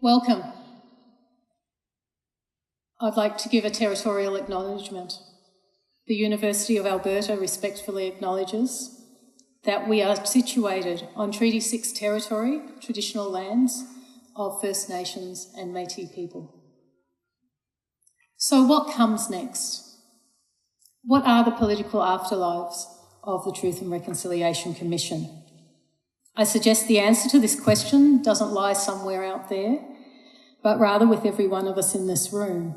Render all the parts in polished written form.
Welcome. I'd like to give a territorial acknowledgement. The University of Alberta respectfully acknowledges that we are situated on Treaty 6 territory, traditional lands of First Nations and Métis people. So what comes next? What are the political afterlives of the Truth and Reconciliation Commission? I suggest the answer to this question doesn't lie somewhere out there, but rather with every one of us in this room.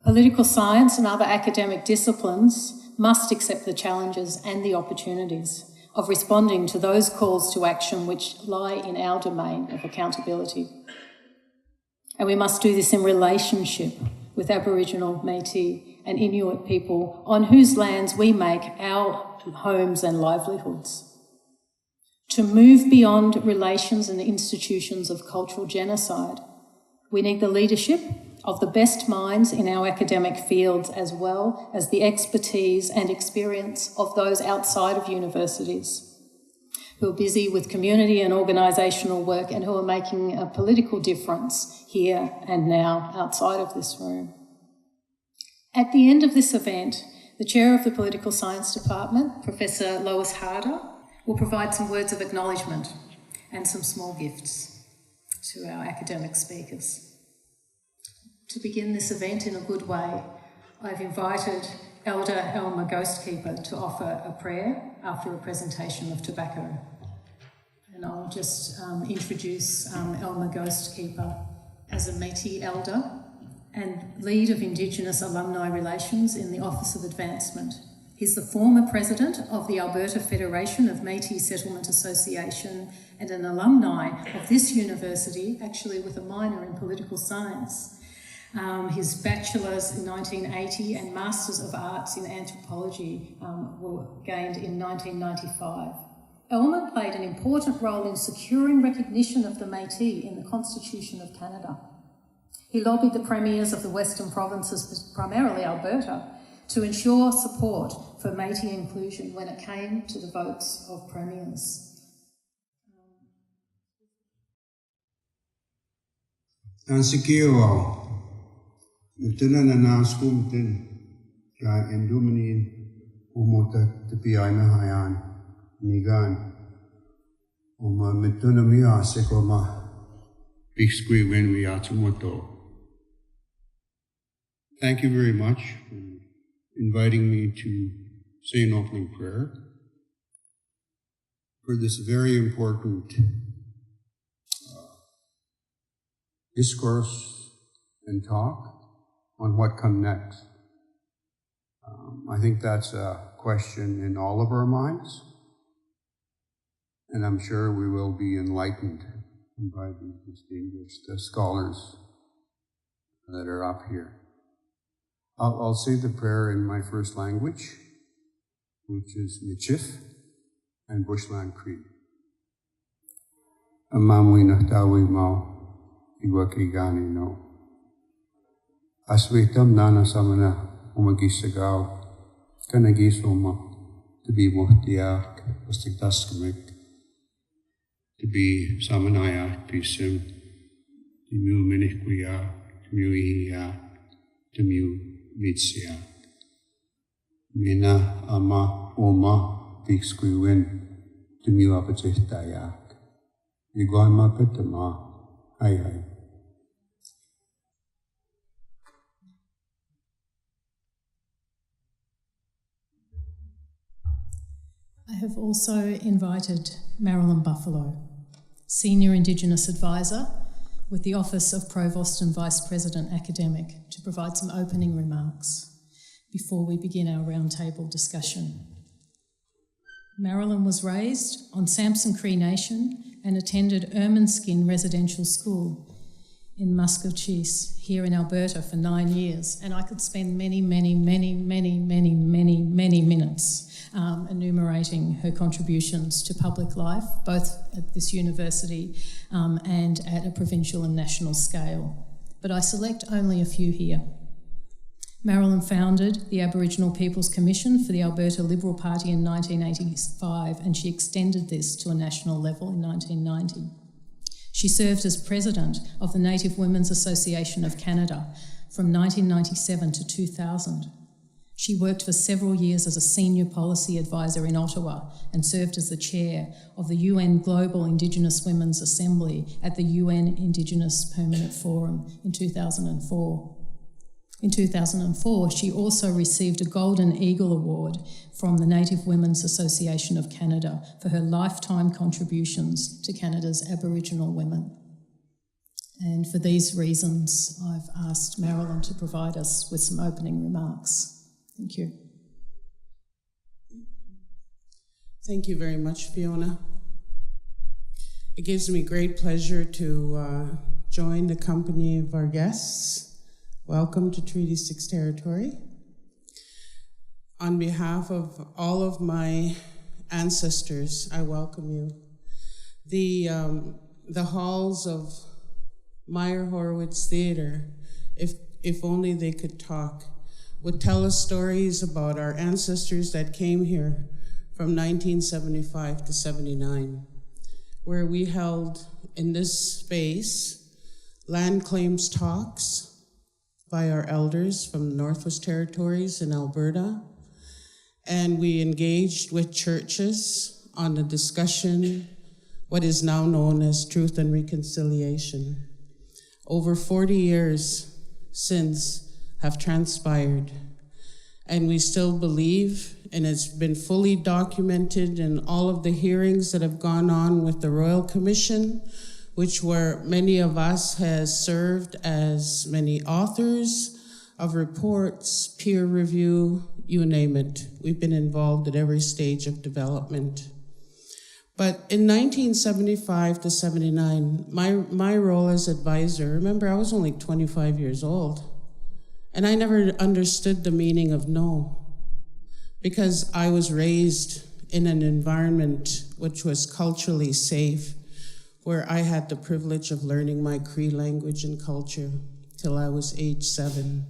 Political science and other academic disciplines must accept the challenges and the opportunities of responding to those calls to action which lie in our domain of accountability. And we must do this in relationship with Aboriginal, Métis and Inuit people on whose lands we make our homes and livelihoods. To move beyond relations and institutions of cultural genocide, we need the leadership of the best minds in our academic fields, as well as the expertise and experience of those outside of universities who are busy with community and organisational work and who are making a political difference here and now outside of this room. At the end of this event, the Chair of the Political Science Department, Professor Lois Harder, will provide some words of acknowledgement and some small gifts to our academic speakers. To begin this event in a good way, I've invited Elder Elmer Ghostkeeper to offer a prayer after a presentation of tobacco. And I'll just introduce Elmer Ghostkeeper as a Métis elder and lead of Indigenous alumni relations in the Office of Advancement. He's the former president of the Alberta Federation of Métis Settlement Association and an alumni of this university, actually with a minor in political science. His bachelor's in 1980 and Masters of Arts in Anthropology were gained in 1995. Elmer played an important role in securing recognition of the Métis in the Constitution of Canada. He lobbied the premiers of the Western provinces, primarily Alberta, to ensure support for Métis inclusion when it came to the votes of premiers. Ansikio, Mutuna na skumten, ja enduminin umota tepiai mahayan, nigan, Mutuna mia sekoma, big squee when we are tumoto. Thank you very much for inviting me to say an opening prayer for this very important discourse and talk on what comes next. I think that's a question in all of our minds, and I'm sure we will be enlightened by the distinguished scholars that are up here. I'll say the prayer in my first language, which is Michif and Bushland Cree. Amamwina tawi mau iwakigani no. Aswitam nana samana umagisagaw kanagisoma to be muhtiak wastigdaskamik to be samanaya pisim to mu minikuya to mu ihiya to mu Mitsia. Mina ama oma bixquiwin to mu apachitayak. Iguama petama. Hai. I have also invited Marilyn Buffalo, Senior Indigenous Advisor with the Office of Provost and Vice President Academic, to provide some opening remarks before we begin our roundtable discussion. Marilyn was raised on Samson Cree Nation and attended Ermineskin Residential School in Muskogee here in Alberta for 9 years, and I could spend many minutes enumerating her contributions to public life, both at this university and at a provincial and national scale. But I select only a few here. Marilyn founded the Aboriginal People's Commission for the Alberta Liberal Party in 1985, and she extended this to a national level in 1990. She served as president of the Native Women's Association of Canada from 1997 to 2000. She worked for several years as a senior policy advisor in Ottawa and served as the chair of the UN Global Indigenous Women's Assembly at the UN Indigenous Permanent Forum in 2004. In 2004, she also received a Golden Eagle Award from the Native Women's Association of Canada for her lifetime contributions to Canada's Aboriginal women. And for these reasons, I've asked Marilyn to provide us with some opening remarks. Thank you. Thank you very much, Fiona. It gives me great pleasure to join the company of our guests. Welcome to Treaty 6 territory. On behalf of all of my ancestors, I welcome you. The halls of Meyer Horowitz Theatre, if only they could talk, would tell us stories about our ancestors that came here from 1975 to 79, where we held in this space land claims talks by our elders from the Northwest Territories in Alberta, and we engaged with churches on the discussion, what is now known as Truth and Reconciliation. Over 40 years since have transpired, and we still believe, and it's been fully documented in all of the hearings that have gone on with the Royal Commission, which where many of us has served as many authors of reports, peer review, you name it. We've been involved at every stage of development. But in 1975 to 79, my role as advisor, remember I was only 25 years old, and I never understood the meaning of no, because I was raised in an environment which was culturally safe, where I had the privilege of learning my Cree language and culture till I was age 7.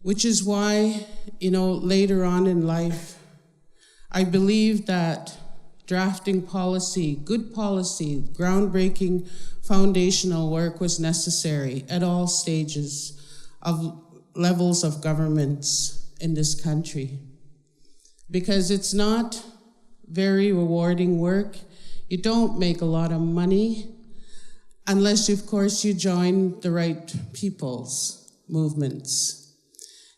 Which is why, later on in life, I believe that drafting policy, good policy, groundbreaking foundational work was necessary at all stages of levels of governments in this country. Because it's not very rewarding work. You don't make a lot of money unless, of course, you join the right people's movements.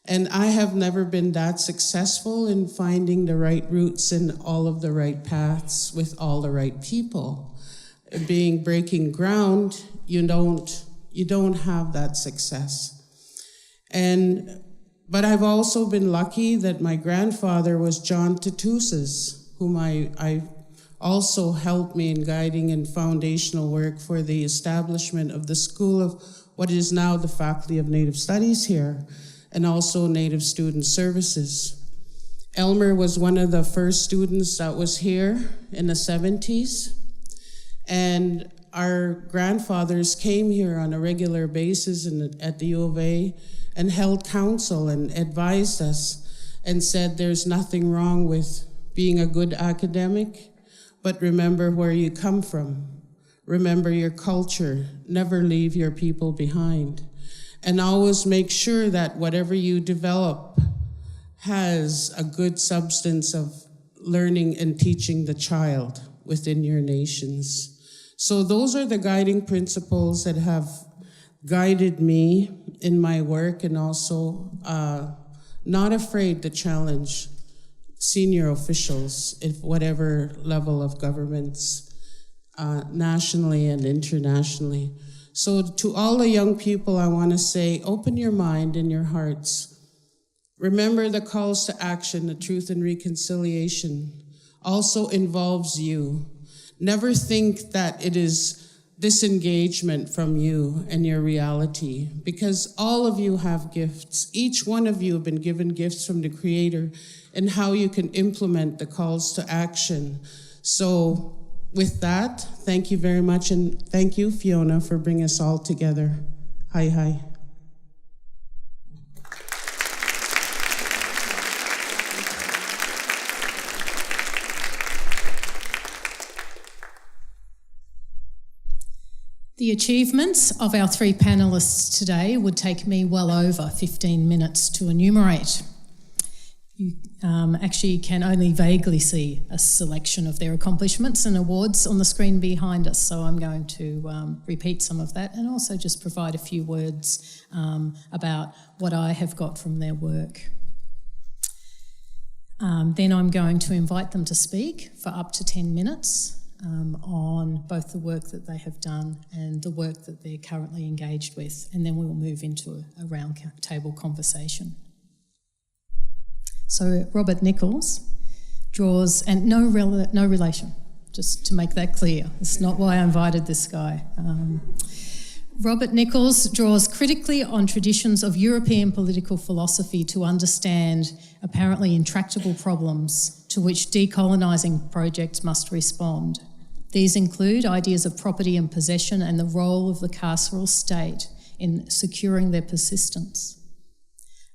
And I have never been that successful in finding the right routes and all of the right paths with all the right people. Breaking ground, you don't have that success. But I've also been lucky that my grandfather was John Tatusas, whom I also helped me in guiding in foundational work for the establishment of the School of what is now the Faculty of Native Studies here, and also Native Student Services. Elmer was one of the first students that was here in the 70s, and our grandfathers came here on a regular basis at the U of A and held counsel and advised us and said there's nothing wrong with being a good academic, but remember where you come from. Remember your culture. Never leave your people behind. And always make sure that whatever you develop has a good substance of learning and teaching the child within your nations. So those are the guiding principles that have guided me in my work, and also not afraid to challenge senior officials at whatever level of governments, nationally and internationally. So to all the young people, I want to say, open your mind and your hearts. Remember the calls to action, the Truth and Reconciliation also involves you. Never think that it is disengagement from you and your reality, because all of you have gifts. Each one of you have been given gifts from the Creator and how you can implement the calls to action. So with that, thank you very much, and thank you, Fiona, for bringing us all together. Hi, hi. The achievements of our three panellists today would take me well over 15 minutes to enumerate. You actually can only vaguely see a selection of their accomplishments and awards on the screen behind us, so I'm going to repeat some of that and also just provide a few words about what I have got from their work. Then I'm going to invite them to speak for up to 10 minutes on both the work that they have done and the work that they're currently engaged with, and then we will move into a round table conversation. So Robert Nichols draws, and no relation, just to make that clear. It's not why I invited this guy. Robert Nichols draws critically on traditions of European political philosophy to understand apparently intractable problems to which decolonising projects must respond. These include ideas of property and possession and the role of the carceral state in securing their persistence.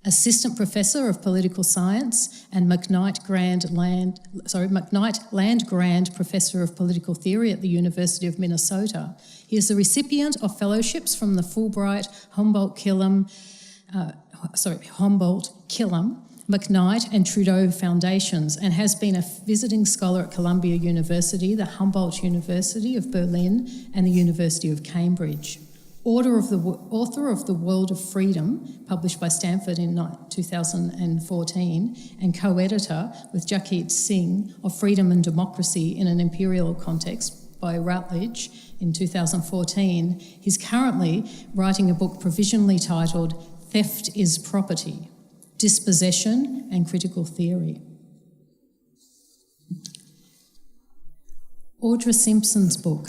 Assistant Professor of Political Science and McKnight Land Grant Professor of Political Theory at the University of Minnesota. He is the recipient of fellowships from the Fulbright, Humboldt-Killam, McKnight and Trudeau Foundations, and has been a visiting scholar at Columbia University, the Humboldt University of Berlin, and the University of Cambridge. Author of The World of Freedom, published by Stanford in 2014, and co-editor with Jagjit Singh of Freedom and Democracy in an Imperial Context by Routledge in 2014. He's currently writing a book provisionally titled Theft is Property: Dispossession and Critical Theory. Audra Simpson's book,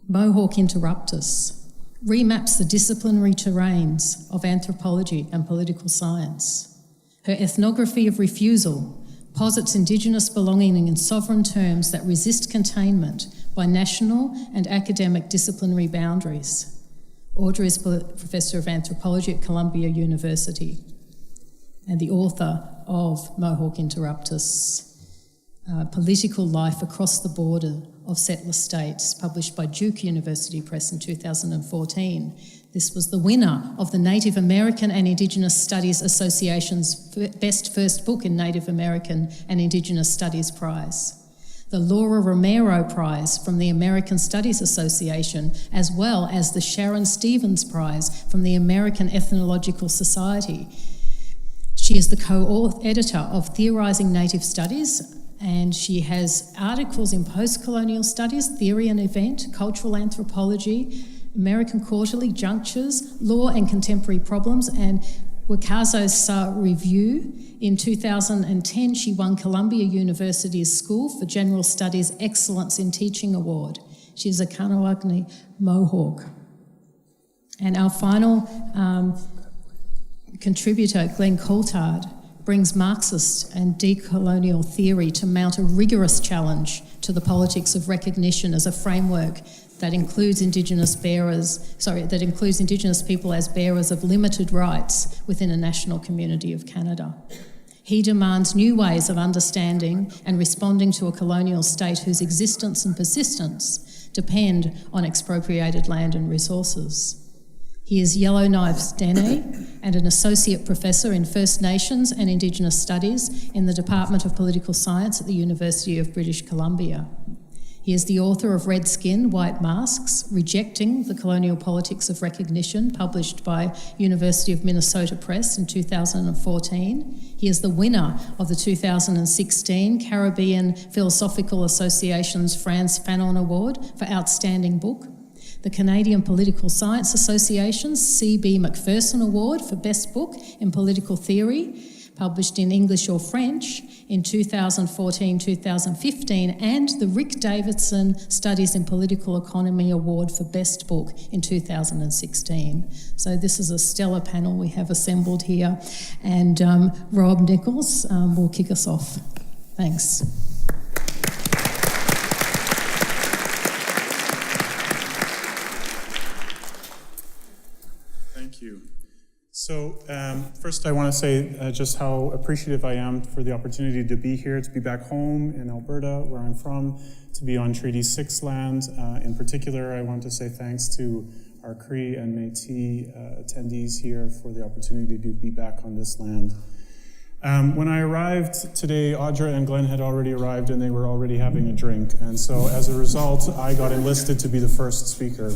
Mohawk Interruptus, remaps the disciplinary terrains of anthropology and political science. Her ethnography of refusal posits Indigenous belonging in sovereign terms that resist containment by national and academic disciplinary boundaries. Audra is Professor of Anthropology at Columbia University and the author of Mohawk Interruptus, Political Life Across the Border of Settler States, published by Duke University Press in 2014. This was the winner of the Native American and Indigenous Studies Association's Best First Book in Native American and Indigenous Studies Prize, the Laura Romero Prize from the American Studies Association, as well as the Sharon Stevens Prize from the American Ethnological Society. She is the co-editor of Theorising Native Studies, and she has articles in Post-Colonial Studies, Theory and Event, Cultural Anthropology, American Quarterly, Junctures, Law and Contemporary Problems, and Wakazo Sa Review. In 2010, she won Columbia University's School for General Studies Excellence in Teaching Award. She is a Kahnawake Mohawk. And our final contributor, Glenn Coulthard, brings Marxist and decolonial theory to mount a rigorous challenge to the politics of recognition as a framework that includes Indigenous people as bearers of limited rights within a national community of Canada. He demands new ways of understanding and responding to a colonial state whose existence and persistence depend on expropriated land and resources. He is Yellowknives Dene and an Associate Professor in First Nations and Indigenous Studies in the Department of Political Science at the University of British Columbia. He is the author of Red Skin, White Masks, Rejecting the Colonial Politics of Recognition, published by University of Minnesota Press in 2014. He is the winner of the 2016 Caribbean Philosophical Association's Frantz Fanon Award for Outstanding Book, the Canadian Political Science Association's C.B. Macpherson Award for Best Book in Political Theory, published in English or French in 2014-2015, and the Rick Davidson Studies in Political Economy Award for Best Book in 2016. So this is a stellar panel we have assembled here, and Rob Nichols will kick us off. Thanks. Thank you. So first I want to say just how appreciative I am for the opportunity to be here, to be back home in Alberta, where I'm from, to be on Treaty 6 land. In particular, I want to say thanks to our Cree and Métis attendees here for the opportunity to be back on this land. When I arrived today, Audra and Glenn had already arrived and they were already having a drink. And so as a result, I got enlisted to be the first speaker.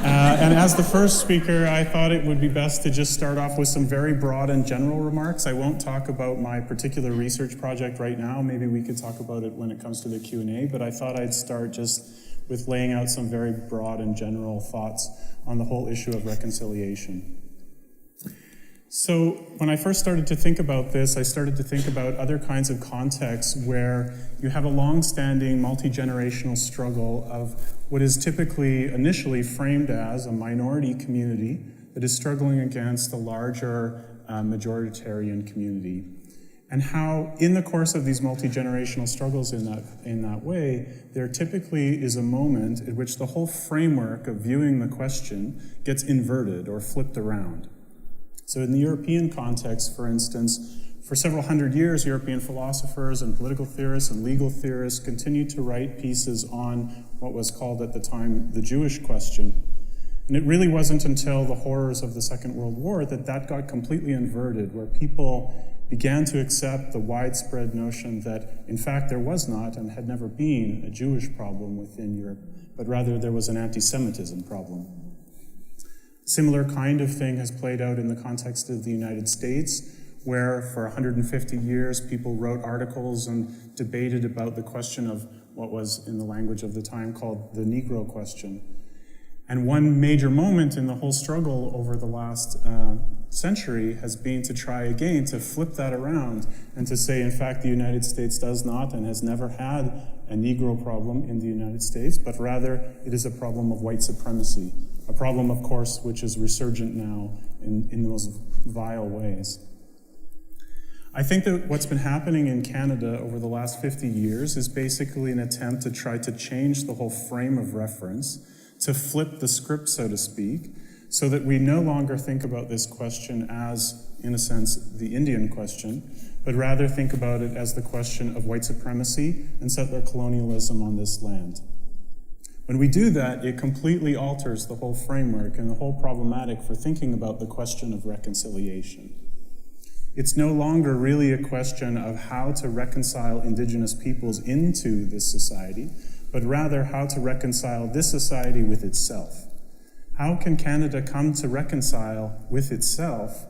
And as the first speaker, I thought it would be best to just start off with some very broad and general remarks. I won't talk about my particular research project right now. Maybe we could talk about it when it comes to the Q&A, but I thought I'd start just with laying out some very broad and general thoughts on the whole issue of reconciliation. So when I first started to think about this, I started to think about other kinds of contexts where you have a long-standing multi-generational struggle of what is typically initially framed as a minority community that is struggling against a larger majoritarian community. And how in the course of these multi-generational struggles in that way, there typically is a moment at which the whole framework of viewing the question gets inverted or flipped around. So in the European context, for instance, for several hundred years, European philosophers and political theorists and legal theorists continued to write pieces on what was called at the time the Jewish question. And it really wasn't until the horrors of the Second World War that that got completely inverted, where people began to accept the widespread notion that, in fact, there was not and had never been a Jewish problem within Europe, but rather there was an anti-Semitism problem. Similar kind of thing has played out in the context of the United States, where for 150 years people wrote articles and debated about the question of what was, in the language of the time, called the Negro question. And one major moment in the whole struggle over the last century has been to try again to flip that around and to say, in fact, the United States does not and has never had a Negro problem in the United States, but rather it is a problem of white supremacy. A problem, of course, which is resurgent now in the most vile ways. I think that what's been happening in Canada over the last 50 years is basically an attempt to try to change the whole frame of reference, to flip the script, so to speak, so that we no longer think about this question as, in a sense, the Indian question, but rather think about it as the question of white supremacy and settler colonialism on this land. When we do that, it completely alters the whole framework and the whole problematic for thinking about the question of reconciliation. It's no longer really a question of how to reconcile Indigenous peoples into this society, but rather how to reconcile this society with itself. How can Canada come to reconcile with itself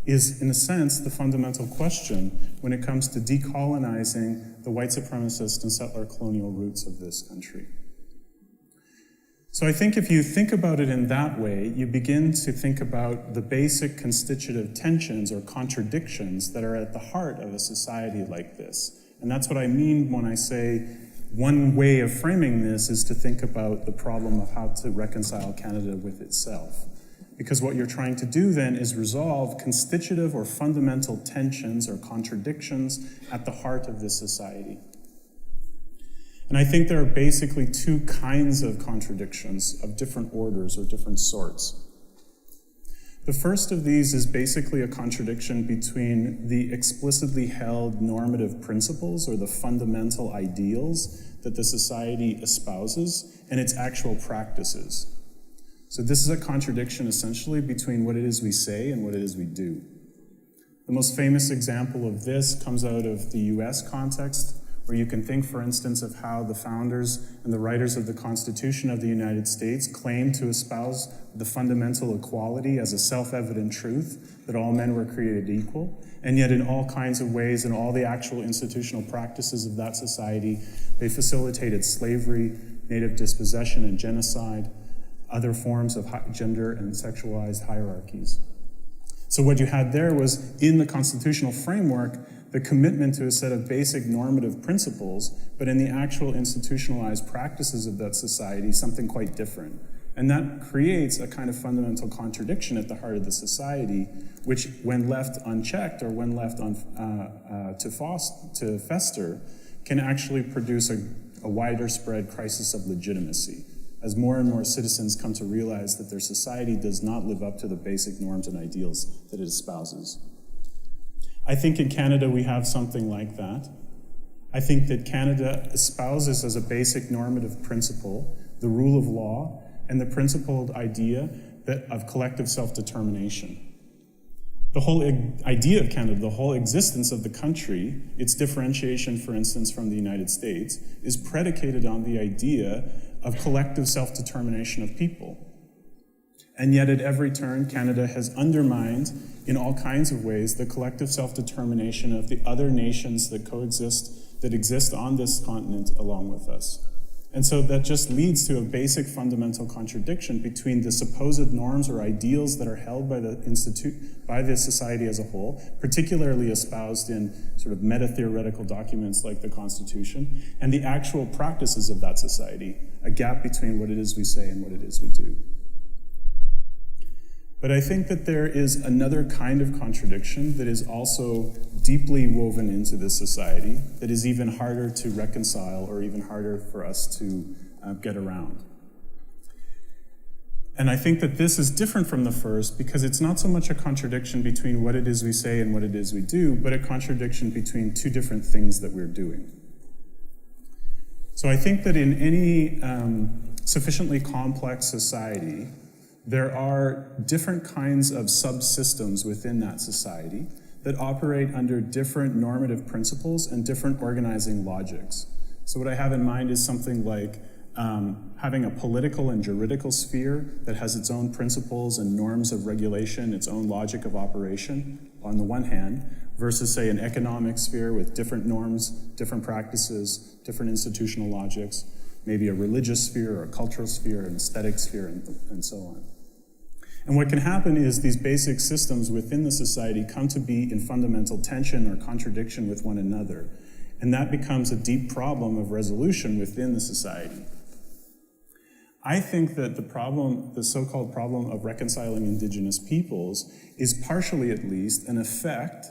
is, in a sense, the fundamental question when it comes to decolonizing the white supremacist and settler colonial roots of this country. So I think if you think about it in that way, you begin to think about the basic constitutive tensions or contradictions that are at the heart of a society like this. And that's what I mean when I say one way of framing this is to think about the problem of how to reconcile Canada with itself. Because what you're trying to do then is resolve constitutive or fundamental tensions or contradictions at the heart of this society. And I think there are basically two kinds of contradictions of different orders or different sorts. The first of these is basically a contradiction between the explicitly held normative principles or the fundamental ideals that the society espouses and its actual practices. So this is a contradiction essentially between what it is we say and what it is we do. The most famous example of this comes out of the US context, where you can think, for instance, of how the founders and the writers of the Constitution of the United States claimed to espouse the fundamental equality as a self-evident truth, that all men were created equal, and yet in all kinds of ways, in all the actual institutional practices of that society, they facilitated slavery, native dispossession and genocide, other forms of gender and sexualized hierarchies. So what you had there was, in the constitutional framework, the commitment to a set of basic normative principles, but in the actual institutionalized practices of that society, something quite different. And that creates a kind of fundamental contradiction at the heart of the society, which, when left unchecked or when left to fester, can actually produce a wider spread crisis of legitimacy. as more and more citizens come to realize that their society does not live up to the basic norms and ideals that it espouses. I think in Canada we have something like that. I think that Canada espouses as a basic normative principle the rule of law and the principled idea of collective self-determination. The whole idea of Canada, the whole existence of the country, its differentiation, for instance, from the United States, is predicated on the idea of collective self-determination of people. And yet at every turn, Canada has undermined, in all kinds of ways, the collective self-determination of the other nations that coexist, that exist on this continent along with us. And so that just leads to a basic fundamental contradiction between the supposed norms or ideals that are held by the society as a whole, particularly espoused in sort of meta-theoretical documents like the Constitution, and the actual practices of that society, a gap between what it is we say and what it is we do. But I think that there is another kind of contradiction that is also deeply woven into this society that is even harder to reconcile or even harder for us to get around. And I think that this is different from the first because it's not so much a contradiction between what it is we say and what it is we do, but a contradiction between two different things that we're doing. So I think that in any sufficiently complex society, there are different kinds of subsystems within that society that operate under different normative principles and different organizing logics. So what I have in mind is something like having a political and juridical sphere that has its own principles and norms of regulation, its own logic of operation, on the one hand, versus, say, an economic sphere with different norms, different practices, different institutional logics, maybe a religious sphere or a cultural sphere, an aesthetic sphere, and so on. And what can happen is these basic systems within the society come to be in fundamental tension or contradiction with one another. And that becomes a deep problem of resolution within the society. I think that the so-called problem of reconciling indigenous peoples is partially, at least, an effect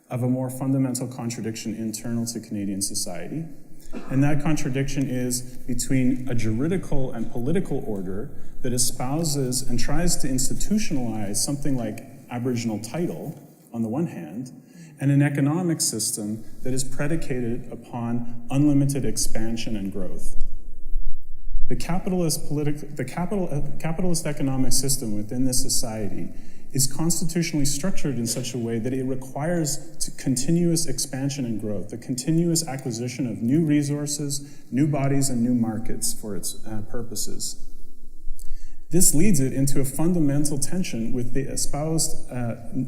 of a more fundamental contradiction internal to Canadian society. And that contradiction is between a juridical and political order that espouses and tries to institutionalize something like Aboriginal title, on the one hand, and an economic system that is predicated upon unlimited expansion and growth. The capitalist economic system within this society is constitutionally structured in such a way that it requires continuous expansion and growth, the continuous acquisition of new resources, new bodies, and new markets for its purposes. This leads it into a fundamental tension with the espoused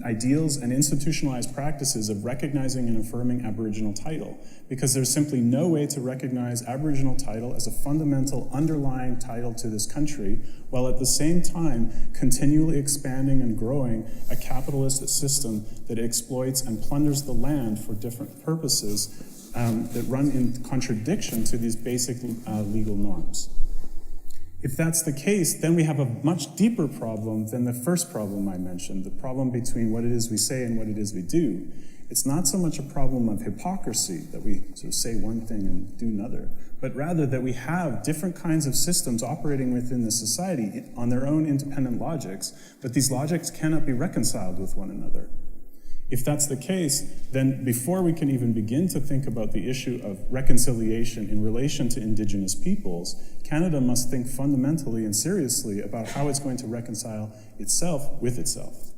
ideals and institutionalized practices of recognizing and affirming Aboriginal title, because there's simply no way to recognize Aboriginal title as a fundamental underlying title to this country, while at the same time continually expanding and growing a capitalist system that exploits and plunders the land for different purposes that run in contradiction to these basic legal norms. If that's the case, then we have a much deeper problem than the first problem I mentioned, the problem between what it is we say and what it is we do. It's not so much a problem of hypocrisy, that we sort of say one thing and do another, but rather that we have different kinds of systems operating within the society on their own independent logics, but these logics cannot be reconciled with one another. If that's the case, then before we can even begin to think about the issue of reconciliation in relation to Indigenous peoples, Canada must think fundamentally and seriously about how it's going to reconcile itself with itself.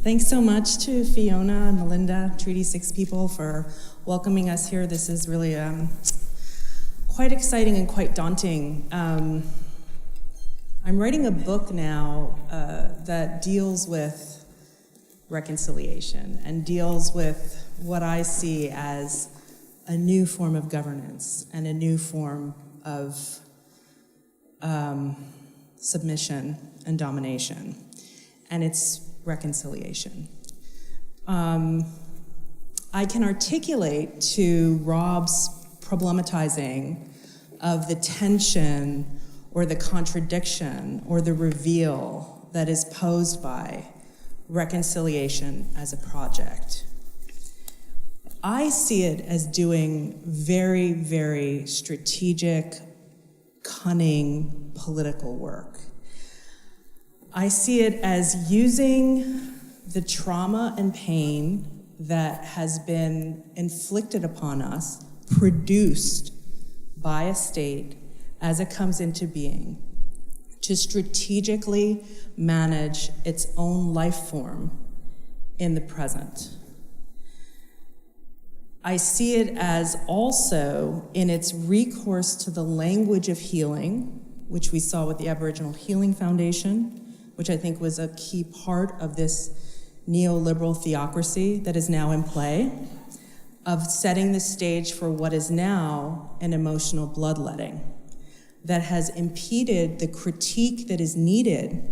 Thanks so much to Fiona, Melinda, Treaty 6 people for welcoming us here. This is really quite exciting and quite daunting. I'm writing a book now that deals with reconciliation and deals with what I see as a new form of governance and a new form of submission and domination. And it's reconciliation. I can articulate to Rob's problematizing of the tension or the contradiction or the reveal that is posed by reconciliation as a project. I see it as doing very, very strategic, cunning political work. I see it as using the trauma and pain that has been inflicted upon us, produced by a state as it comes into being, to strategically manage its own life form in the present. I see it as also in its recourse to the language of healing, which we saw with the Aboriginal Healing Foundation, which I think was a key part of this neoliberal theocracy that is now in play, of setting the stage for what is now an emotional bloodletting that has impeded the critique that is needed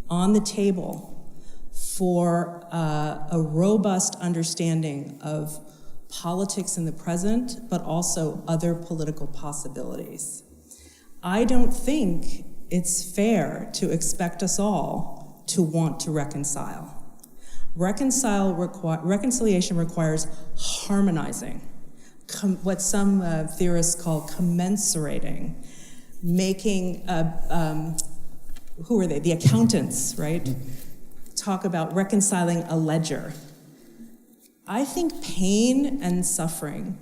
on the table for a robust understanding of politics in the present, but also other political possibilities. I don't think it's fair to expect us all to want to reconcile. Reconciliation requires harmonizing, what some theorists call commensurating, making, who are they? The accountants, right? Talk about reconciling a ledger. I think pain and suffering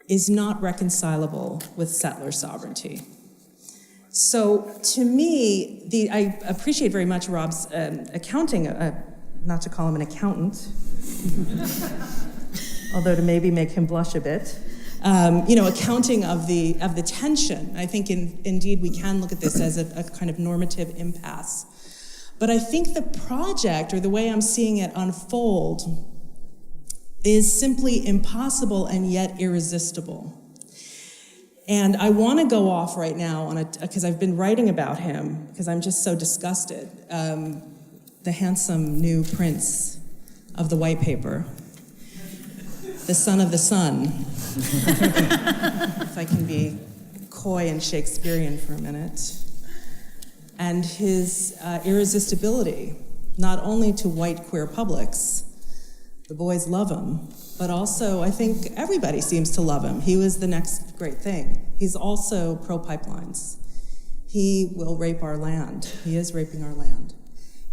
is not reconcilable with settler sovereignty. So to me, I appreciate very much Rob's accounting, not to call him an accountant, although to maybe make him blush a bit, accounting of the tension. I think indeed we can look at this as a kind of normative impasse. But I think the project, or the way I'm seeing it unfold, is simply impossible and yet irresistible. And I want to go off right now because I've been writing about him, because I'm just so disgusted. The handsome new prince of the white paper, the son of the sun. If I can be coy and Shakespearean for a minute. And his irresistibility, not only to white queer publics, the boys love him, but also I think everybody seems to love him. He was the next great thing. He's also pro-pipelines. He will rape our land. He is raping our land.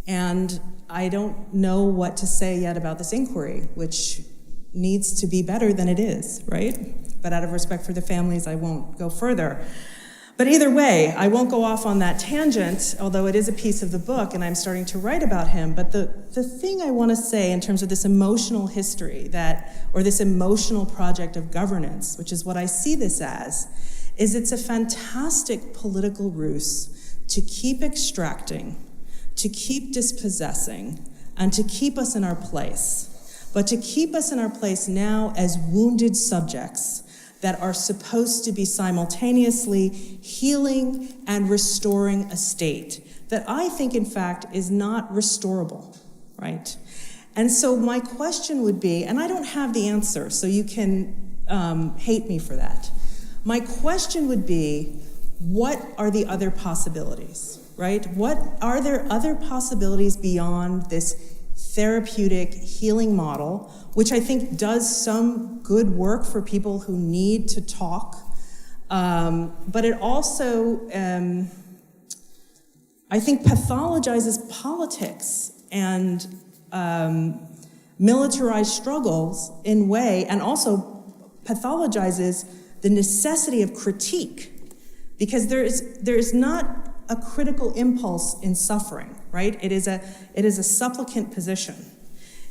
And I don't know what to say yet about this inquiry, which needs to be better than it is, right? But out of respect for the families, I won't go further. But either way, I won't go off on that tangent, although it is a piece of the book and I'm starting to write about him. But the thing I want to say in terms of this emotional history or this emotional project of governance, which is what I see this as, is it's a fantastic political ruse to keep extracting, to keep dispossessing, and to keep us in our place. But to keep us in our place now as wounded subjects that are supposed to be simultaneously healing and restoring a state that I think, in fact, is not restorable, right? And so my question would be, and I don't have the answer, so you can hate me for that. My question would be, what are the other possibilities, right? Are there other possibilities beyond this therapeutic healing model, which I think does some good work for people who need to talk, but it also, I think, pathologizes politics and militarized struggles in way, and also pathologizes the necessity of critique, because there is not a critical impulse in suffering, right? It is a supplicant position.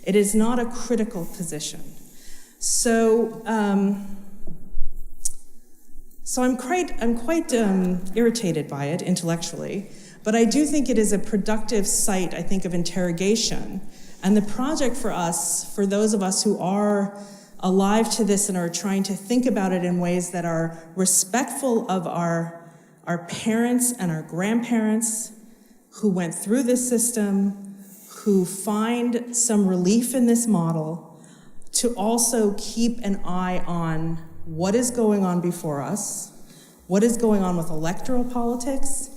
It is not a critical position. So I'm quite irritated by it intellectually, but I do think it is a productive site, I think, of interrogation. And the project for us, for those of us who are alive to this and are trying to think about it in ways that are respectful of our parents and our grandparents who went through this system, who find some relief in this model, to also keep an eye on what is going on before us, what is going on with electoral politics,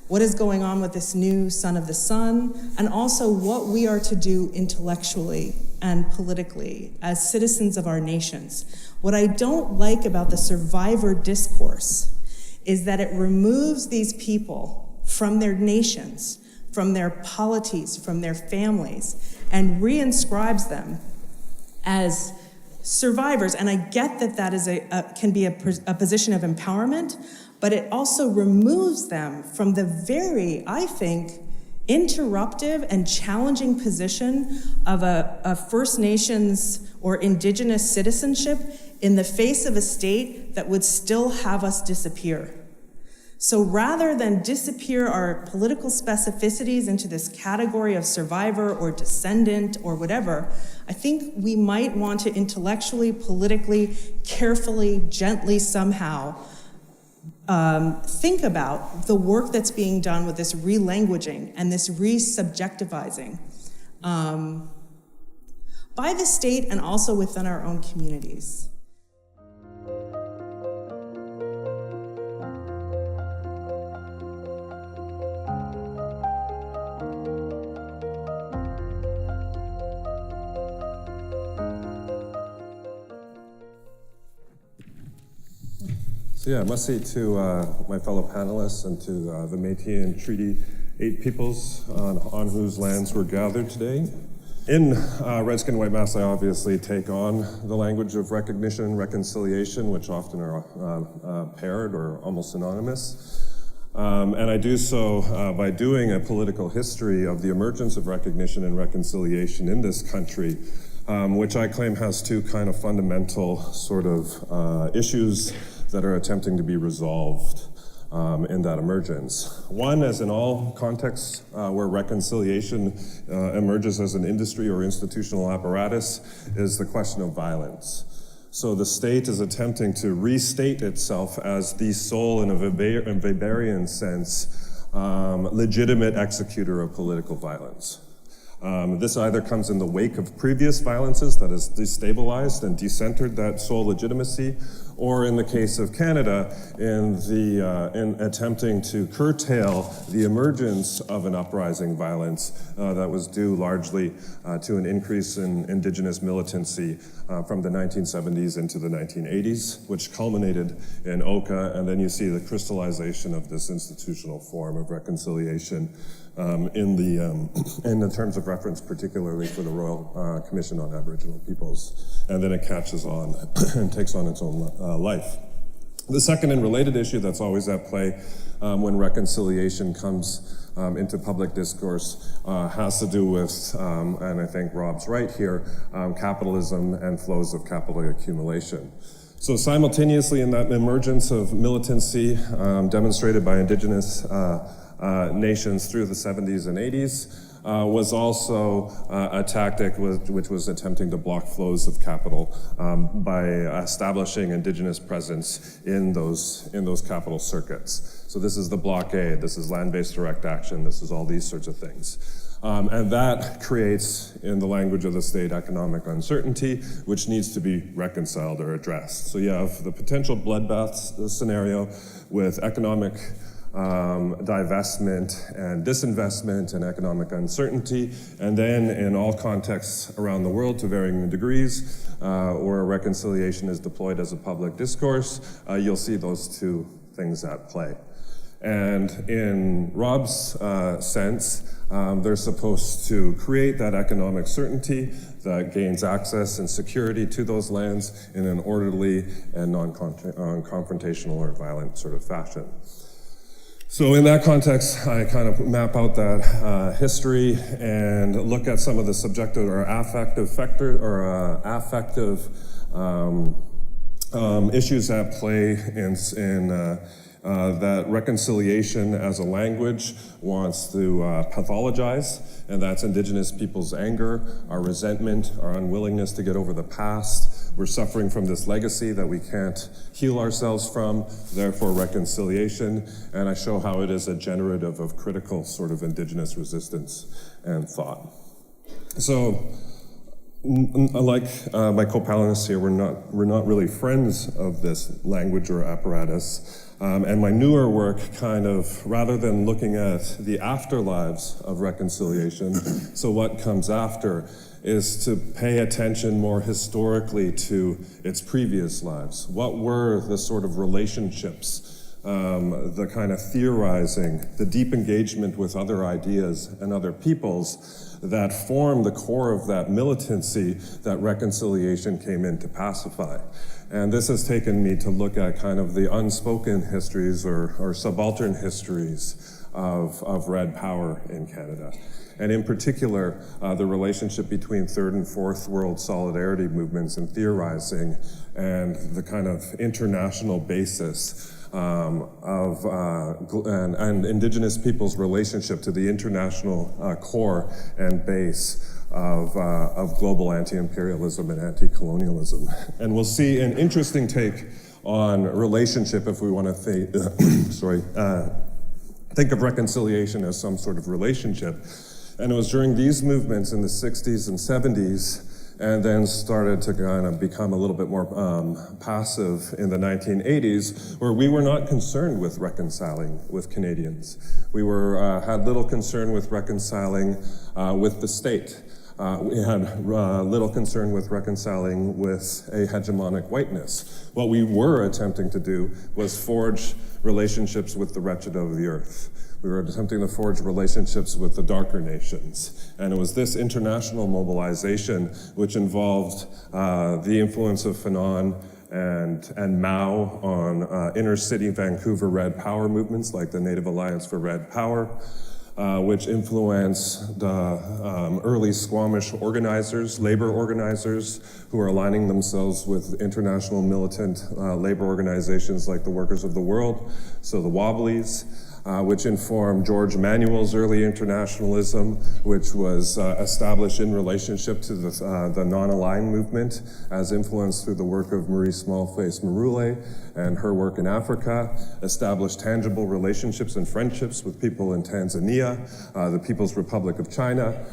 what is going on with this new Son of the Sun, and also what we are to do intellectually and politically as citizens of our nations. What I don't like about the survivor discourse is that it removes these people from their nations, from their polities, from their families, and reinscribes them as survivors. And I get that that is can be a position of empowerment, but it also removes them from the very, I think, interruptive and challenging position of a First Nations or Indigenous citizenship in the face of a state that would still have us disappear. So rather than disappear our political specificities into this category of survivor or descendant or whatever, I think we might want to intellectually, politically, carefully, gently somehow think about the work that's being done with this relanguaging and this re-subjectivizing by the state and also within our own communities. So yeah, I must say to my fellow panelists and to the Métis and Treaty 8 peoples on whose lands we're gathered today. In Redskin White Mass, I obviously take on the language of recognition and reconciliation, which often are paired or almost synonymous. And I do so by doing a political history of the emergence of recognition and reconciliation in this country, which I claim has two kind of fundamental sort of issues that are attempting to be resolved in that emergence. One, as in all contexts where reconciliation emerges as an industry or institutional apparatus, is the question of violence. So the state is attempting to restate itself as the sole, in a Weberian sense, legitimate executor of political violence. This either comes in the wake of previous violences that has destabilized and decentered that sole legitimacy, or in the case of Canada, in attempting to curtail the emergence of an uprising violence that was due largely to an increase in Indigenous militancy from the 1970s into the 1980s, which culminated in Oka, and then you see the crystallization of this institutional form of reconciliation in the terms of reference, particularly for the Royal Commission on Aboriginal Peoples, and then it catches on and takes on its own life. The second and related issue that's always at play when reconciliation comes into public discourse has to do with, and I think Rob's right here, capitalism and flows of capital accumulation. So simultaneously in that emergence of militancy demonstrated by Indigenous nations through the 70s and 80s was also a tactic which was attempting to block flows of capital by establishing Indigenous presence in those capital circuits. So this is the blockade, this is land-based direct action, this is all these sorts of things. And that creates, in the language of the state, economic uncertainty, which needs to be reconciled or addressed. So you have the potential bloodbath scenario with economic divestment and disinvestment and economic uncertainty, and then in all contexts around the world to varying degrees, where reconciliation is deployed as a public discourse, you'll see those two things at play. And in Rob's sense, they're supposed to create that economic certainty that gains access and security to those lands in an orderly and non-confrontational or violent sort of fashion. So in that context, I kind of map out that history and look at some of the subjective or affective issues at play in that reconciliation as a language wants to pathologize, and that's Indigenous people's anger, our resentment, our unwillingness to get over the past. We're suffering from this legacy that we can't heal ourselves from, therefore reconciliation, and I show how it is a generative of critical sort of Indigenous resistance and thought. So Like my co-panelists here, we're not really friends of this language or apparatus. And my newer work kind of, rather than looking at the afterlives of reconciliation, so what comes after, is to pay attention more historically to its previous lives. What were the sort of relationships, the kind of theorizing, the deep engagement with other ideas and other peoples that form the core of that militancy that reconciliation came in to pacify. And this has taken me to look at kind of the unspoken histories or subaltern histories of Red Power in Canada. And in particular, the relationship between third and fourth world solidarity movements and theorizing and the kind of international basis and Indigenous peoples' relationship to the international core and base of global anti-imperialism and anti-colonialism. And we'll see an interesting take on relationship if we want to think of reconciliation as some sort of relationship. And it was during these movements in the 60s and 70s, and then started to kind of become a little bit more passive in the 1980s, where we were not concerned with reconciling with Canadians. We had little concern with reconciling with the state. We had little concern with reconciling with a hegemonic whiteness. What we were attempting to do was forge relationships with the wretched of the earth. We were attempting to forge relationships with the darker nations. And it was this international mobilization which involved the influence of Fanon and Mao on inner city Vancouver Red Power movements like the Native Alliance for Red Power, which influenced the early Squamish organizers, labor organizers, who are aligning themselves with international militant labor organizations like the Workers of the World, so the Wobblies, which informed George Manuel's early internationalism, which was established in relationship to the non-aligned movement, as influenced through the work of Marie Smallface Marule and her work in Africa, established tangible relationships and friendships with people in Tanzania, the People's Republic of China,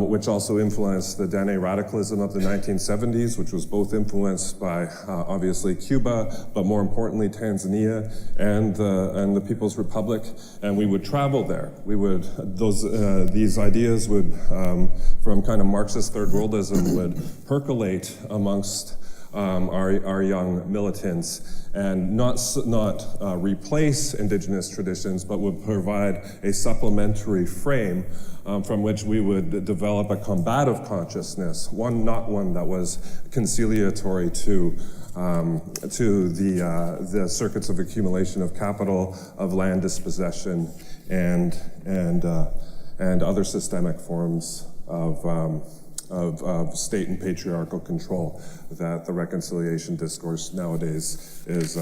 which also influenced the Dene radicalism of the 1970s, which was both influenced by, obviously, Cuba, but more importantly, Tanzania and the People's Republic. And we would travel there. We would, these ideas would, from kind of Marxist third worldism, would percolate amongst our young militants and not replace Indigenous traditions, but would provide a supplementary frame from which we would develop a combative consciousness, not one that was conciliatory to the circuits of accumulation of capital, of land dispossession, and other systemic forms of state and patriarchal control that the reconciliation discourse nowadays is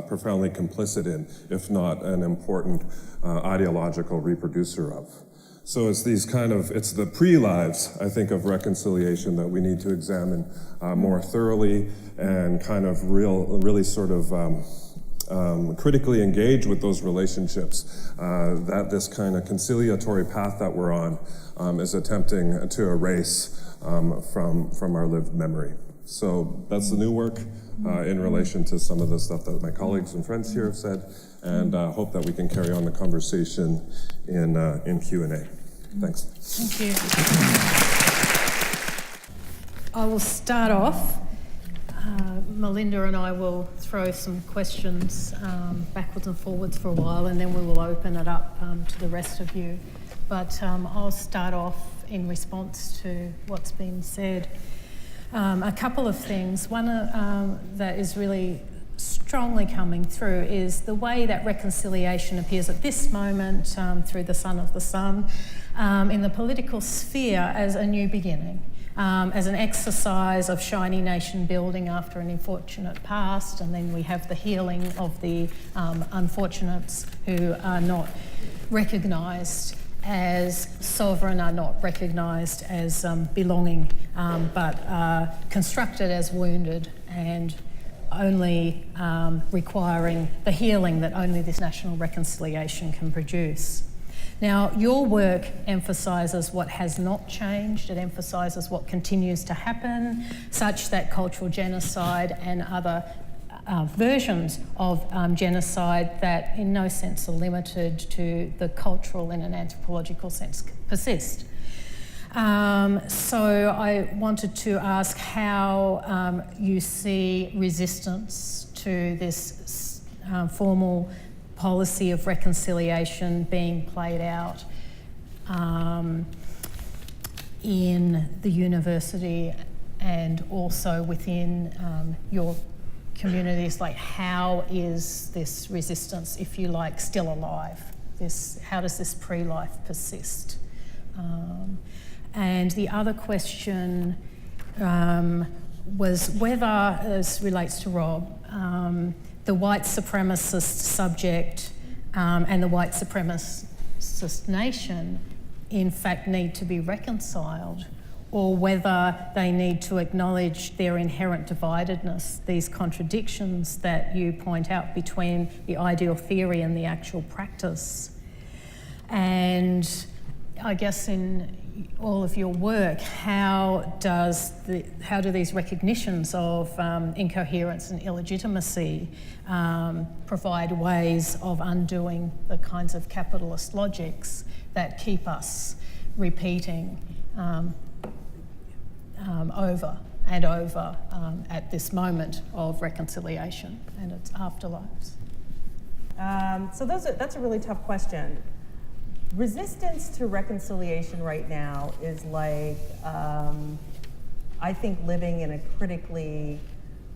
profoundly complicit in, if not an important ideological reproducer of. So it's it's the pre-lives, I think, of reconciliation that we need to examine more thoroughly and kind of really sort of critically engage with those relationships that this kind of conciliatory path that we're on is attempting to erase from our lived memory. So that's the new work in relation to some of the stuff that my colleagues and friends here have said, and hope that we can carry on the conversation in Q&A. Thanks. Thank you. I will start off. Melinda and I will throw some questions backwards and forwards for a while, and then we will open it up to the rest of you. But I'll start off in response to what's been said. A couple of things. One that is really strongly coming through is the way that reconciliation appears at this moment through the Son of the Sun in the political sphere as a new beginning. As an exercise of shiny nation building after an unfortunate past, and then we have the healing of the unfortunates who are not recognised as sovereign, are not recognised as belonging, but are constructed as wounded and only requiring the healing that only this national reconciliation can produce. Now, your work emphasises what has not changed, it emphasises what continues to happen, such that cultural genocide and other versions of genocide that in no sense are limited to the cultural in an anthropological sense persist. So I wanted to ask how you see resistance to this formal policy of reconciliation being played out in the university and also within your communities. Like, how is this resistance, if you like, still alive? How does this pre-life persist? And the other question was whether, as relates to Rob, the white supremacist subject and the white supremacist nation in fact need to be reconciled, or whether they need to acknowledge their inherent dividedness, these contradictions that you point out between the ideal theory and the actual practice. And I guess in all of your work, how do these recognitions of incoherence and illegitimacy provide ways of undoing the kinds of capitalist logics that keep us repeating over and over at this moment of reconciliation and its afterlives? So that's a really tough question. Resistance to reconciliation right now is like, I think, living in a critically,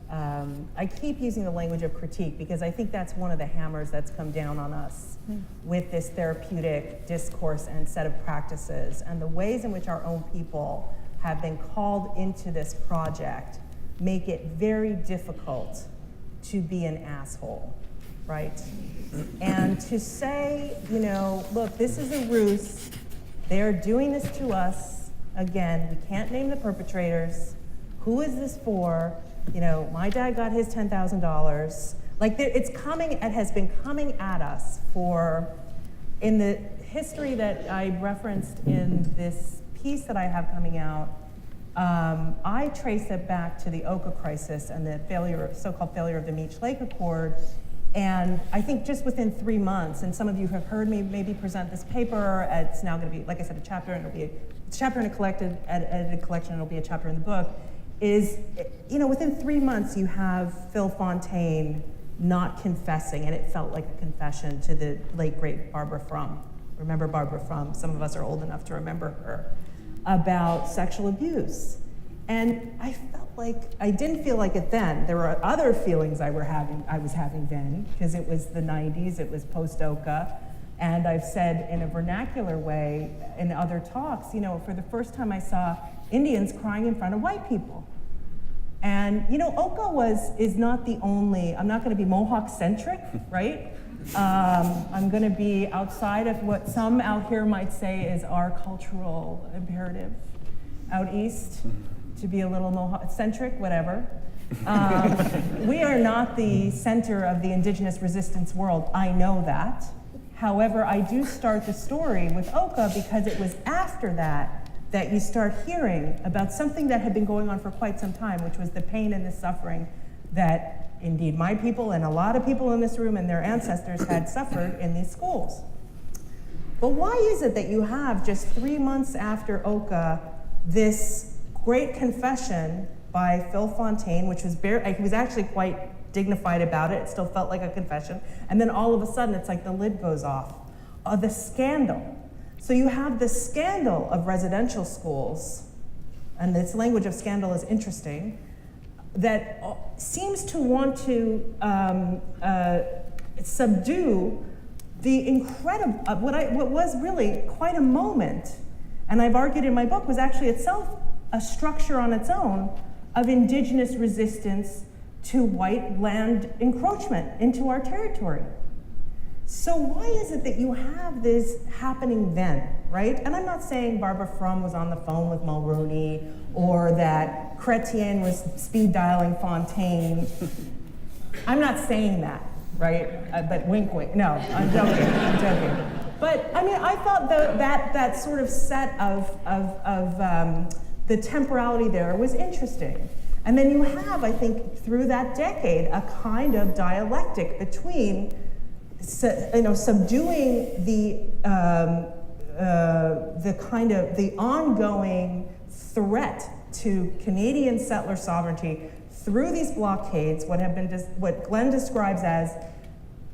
I keep using the language of critique because I think that's one of the hammers that's come down on us with this therapeutic discourse and set of practices, and the ways in which our own people have been called into this project make it very difficult to be an asshole, right? And to say, you know, look, this is a ruse. They're doing this to us. Again, we can't name the perpetrators. Who is this for? You know, my dad got his $10,000. Like, it's coming, it has been coming at us for, in the history that I referenced in this piece that I have coming out, I trace it back to the Oka crisis and the so-called failure of the Meech Lake Accord. And I think just within 3 months, and some of you have heard me maybe present this paper, it's now going to be, like I said, a chapter, and it'll be a chapter in a edited collection, and it'll be a chapter in the book, is, you know, within 3 months you have Phil Fontaine not confessing, and it felt like a confession to the late, great Barbara Frum. Remember Barbara Frum? Some of us are old enough to remember her, about sexual abuse. And I felt like, I didn't feel like it then. There were other feelings I was having then, because it was the 90s, it was post-Oka. And I've said in a vernacular way in other talks, you know, for the first time I saw Indians crying in front of white people. And, you know, Oka is not the only, I'm not gonna be Mohawk-centric, right? I'm gonna be outside of what some out here might say is our cultural imperative out east, to be a little Mohawk-centric, whatever. We are not the center of the indigenous resistance world, I know that. However, I do start the story with Oka because it was after that that you start hearing about something that had been going on for quite some time, which was the pain and the suffering that indeed my people and a lot of people in this room and their ancestors had suffered in these schools. But why is it that you have, just 3 months after Oka, this great confession by Phil Fontaine, which was he was actually quite dignified about it, it still felt like a confession, and then all of a sudden it's like the lid goes off. The scandal. So you have the scandal of residential schools, and this language of scandal is interesting, that seems to want to subdue the incredible, what was really quite a moment, and I've argued in my book, was actually itself a structure on its own of indigenous resistance to white land encroachment into our territory. So why is it that you have this happening then, right? And I'm not saying Barbara Frum was on the phone with Mulrooney or that Chrétien was speed dialing Fontaine. I'm not saying that, right? But wink, wink. No, I'm joking, I'm joking. But I mean, I thought that sort of set of the temporality there was interesting. And then you have, I think, through that decade, a kind of dialectic between, subduing the kind of the ongoing threat to Canadian settler sovereignty through these blockades, what Glenn describes as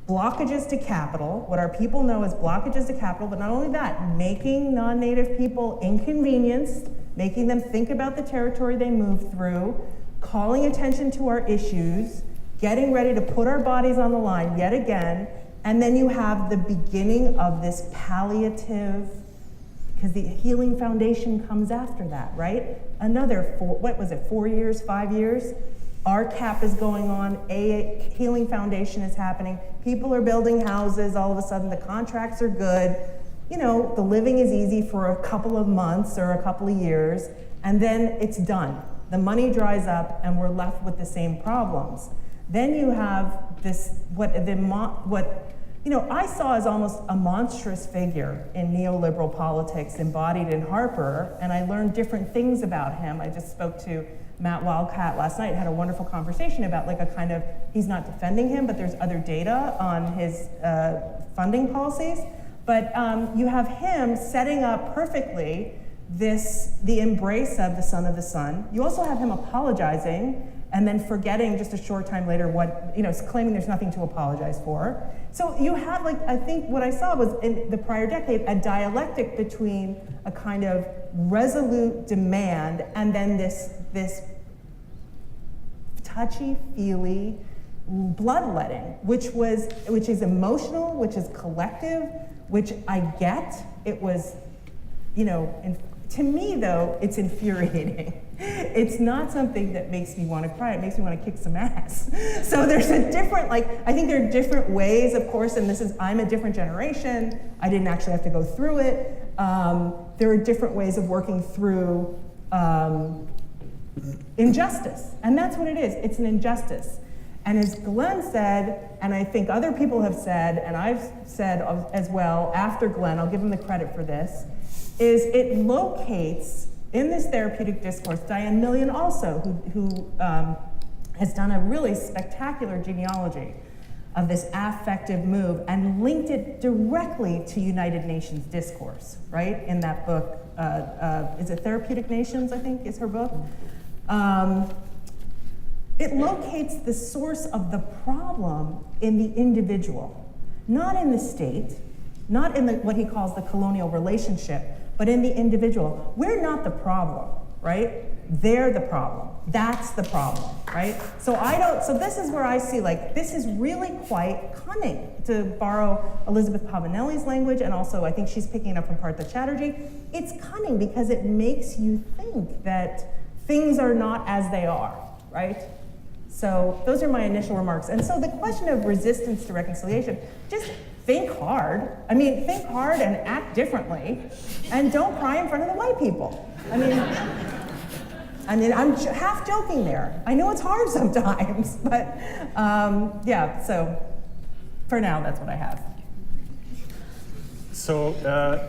blockages to capital, what our people know as blockages to capital, but not only that, making non-native people inconvenienced, making them think about the territory they move through, calling attention to our issues, getting ready to put our bodies on the line yet again, and then you have the beginning of this palliative, because the Healing Foundation comes after that, right? Another 4 years, 5 years? RCAP is going on, a Healing Foundation is happening, people are building houses, all of a sudden the contracts are good, the living is easy for a couple of months or a couple of years, and then it's done. The money dries up and we're left with the same problems. Then you have this, what I saw as almost a monstrous figure in neoliberal politics embodied in Harper, and I learned different things about him. I just spoke to Matt Wildcat last night, had a wonderful conversation about he's not defending him, but there's other data on his funding policies. But you have him setting up perfectly the embrace of the Son of the Sun. You also have him apologizing and then forgetting just a short time later claiming there's nothing to apologize for. So you have, I think what I saw was in the prior decade, a dialectic between a kind of resolute demand and then this touchy-feely bloodletting, which is emotional, which is collective, which I get. It was, to me though, it's infuriating. It's not something that makes me want to cry. It makes me want to kick some ass. So there's a different, I think there are different ways, of course, and I'm a different generation. I didn't actually have to go through it. There are different ways of working through injustice. And that's what it is. It's an injustice. And as Glenn said, and I think other people have said, and I've said as well after Glenn, I'll give him the credit for this, is it locates in this therapeutic discourse, Diane Million also, who has done a really spectacular genealogy of this affective move and linked it directly to United Nations discourse, right? In that book, is it Therapeutic Nations, I think is her book? It locates the source of the problem in the individual, not in the state, not in what he calls the colonial relationship, but in the individual. We're not the problem, right? They're the problem. That's the problem, right? So this is where I see this is really quite cunning, to borrow Elizabeth Pavanelli's language, and also I think she's picking it up from Partha Chatterjee. It's cunning because it makes you think that things are not as they are, right? So those are my initial remarks. And so the question of resistance to reconciliation, just think hard. Think hard and act differently, and don't cry in front of the white people. I'm half joking there. I know it's hard sometimes, but so for now, that's what I have. So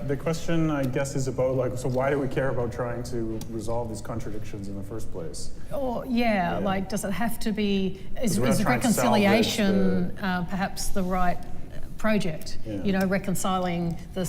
the question, I guess, is about so why do we care about trying to resolve these contradictions in the first place? Or does it have to be, is reconciliation perhaps the right project? Yeah. Reconciling the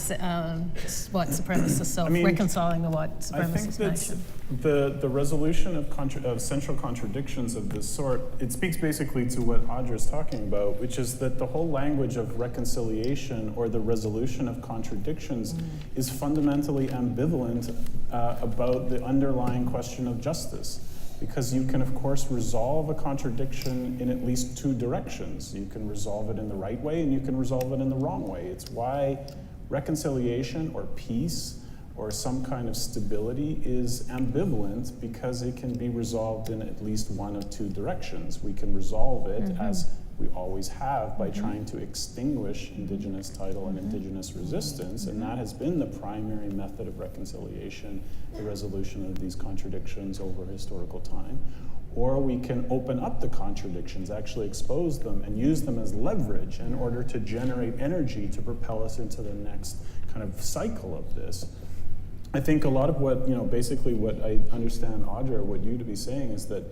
white supremacist self, reconciling the white supremacist nation. The resolution of central contradictions of this sort, it speaks basically to what Audra's talking about, which is that the whole language of reconciliation or the resolution of contradictions is fundamentally ambivalent about the underlying question of justice. Because you can, of course, resolve a contradiction in at least two directions. You can resolve it in the right way and you can resolve it in the wrong way. It's why reconciliation or peace or some kind of stability is ambivalent, because it can be resolved in at least one of two directions. We can resolve it, as we always have, by trying to extinguish Indigenous title and Indigenous resistance, and that has been the primary method of reconciliation, the resolution of these contradictions over historical time. or we can open up the contradictions, actually expose them and use them as leverage in order to generate energy to propel us into the next kind of cycle of this. I think a lot of what, basically what I understand, Audra, what you to be saying is that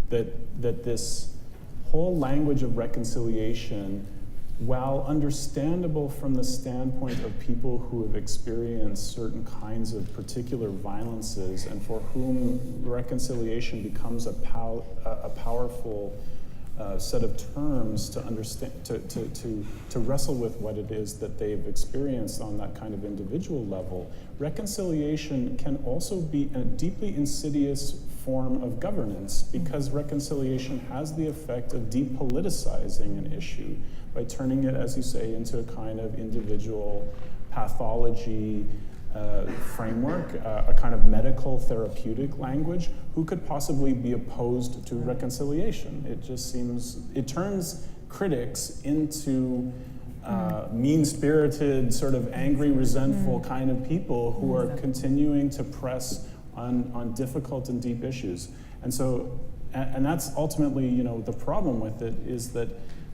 this whole language of reconciliation, while understandable from the standpoint of people who have experienced certain kinds of particular violences and for whom reconciliation becomes a powerful set of terms to understand, to wrestle with what it is that they've experienced on that kind of individual level, reconciliation can also be a deeply insidious form of governance, because reconciliation has the effect of depoliticizing an issue by turning it, as you say, into a kind of individual pathology framework, a kind of medical therapeutic language. Who could possibly be opposed to reconciliation? It just seems, it turns critics into mean-spirited, sort of angry, resentful kind of people who are continuing to press on difficult and deep issues. And so, and that's ultimately, the problem with it is that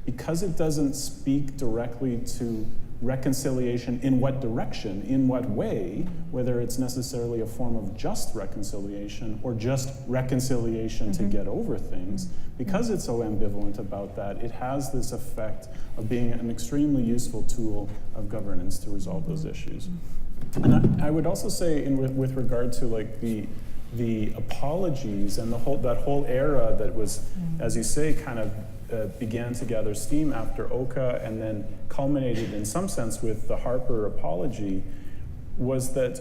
because it doesn't speak directly to reconciliation, in what direction, in what way, whether it's necessarily a form of just reconciliation or just reconciliation to get over things, because it's so ambivalent about that, it has this effect of being an extremely useful tool of governance to resolve those issues. And I would also say, with regard to like the apologies and that whole era that was, as you say, kind of began to gather steam after Oka and then culminated in some sense with the Harper apology, was that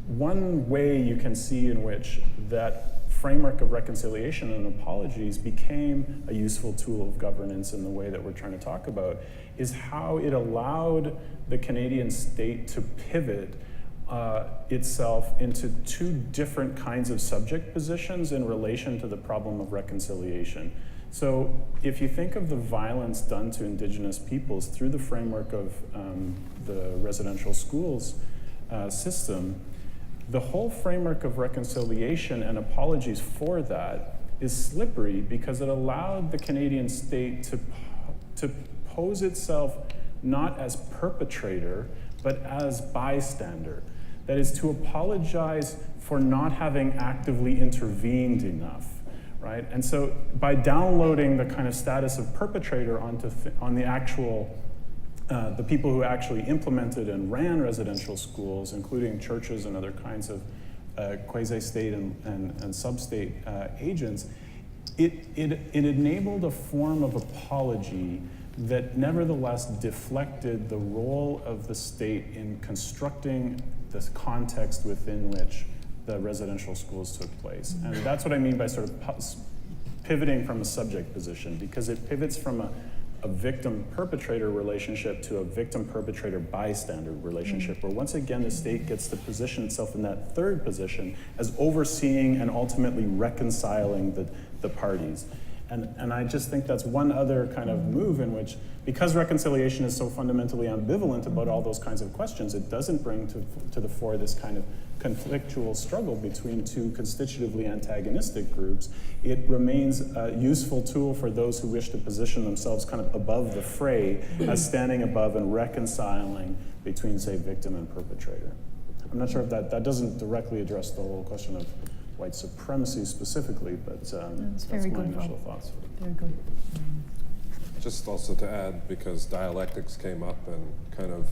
one way you can see in which that framework of reconciliation and apologies became a useful tool of governance in the way that we're trying to talk about is how it allowed the Canadian state to pivot itself into two different kinds of subject positions in relation to the problem of reconciliation. So if you think of the violence done to Indigenous peoples through the framework of the residential schools system, the whole framework of reconciliation and apologies for that is slippery because it allowed the Canadian state to pose itself not as perpetrator, but as bystander. That is, to apologize for not having actively intervened enough. Right? And so by downloading the kind of status of perpetrator on the actual, the people who actually implemented and ran residential schools, including churches and other kinds of quasi-state and sub-state agents, it enabled a form of apology that nevertheless deflected the role of the state in constructing this context within which the residential schools took place. And that's what I mean by sort of pivoting from a subject position, because it pivots from a victim-perpetrator relationship to a victim-perpetrator-bystander relationship, where once again the state gets to position itself in that third position as overseeing and ultimately reconciling the parties. And I just think that's one other kind of move in which, because reconciliation is so fundamentally ambivalent about all those kinds of questions, it doesn't bring to the fore this kind of conflictual struggle between two constitutively antagonistic groups. It remains a useful tool for those who wish to position themselves kind of above the fray as standing above and reconciling between, say, victim and perpetrator. I'm not sure if that doesn't directly address the whole question of white supremacy specifically, but that's my initial thoughts. Very good. Just also to add, because dialectics came up and kind of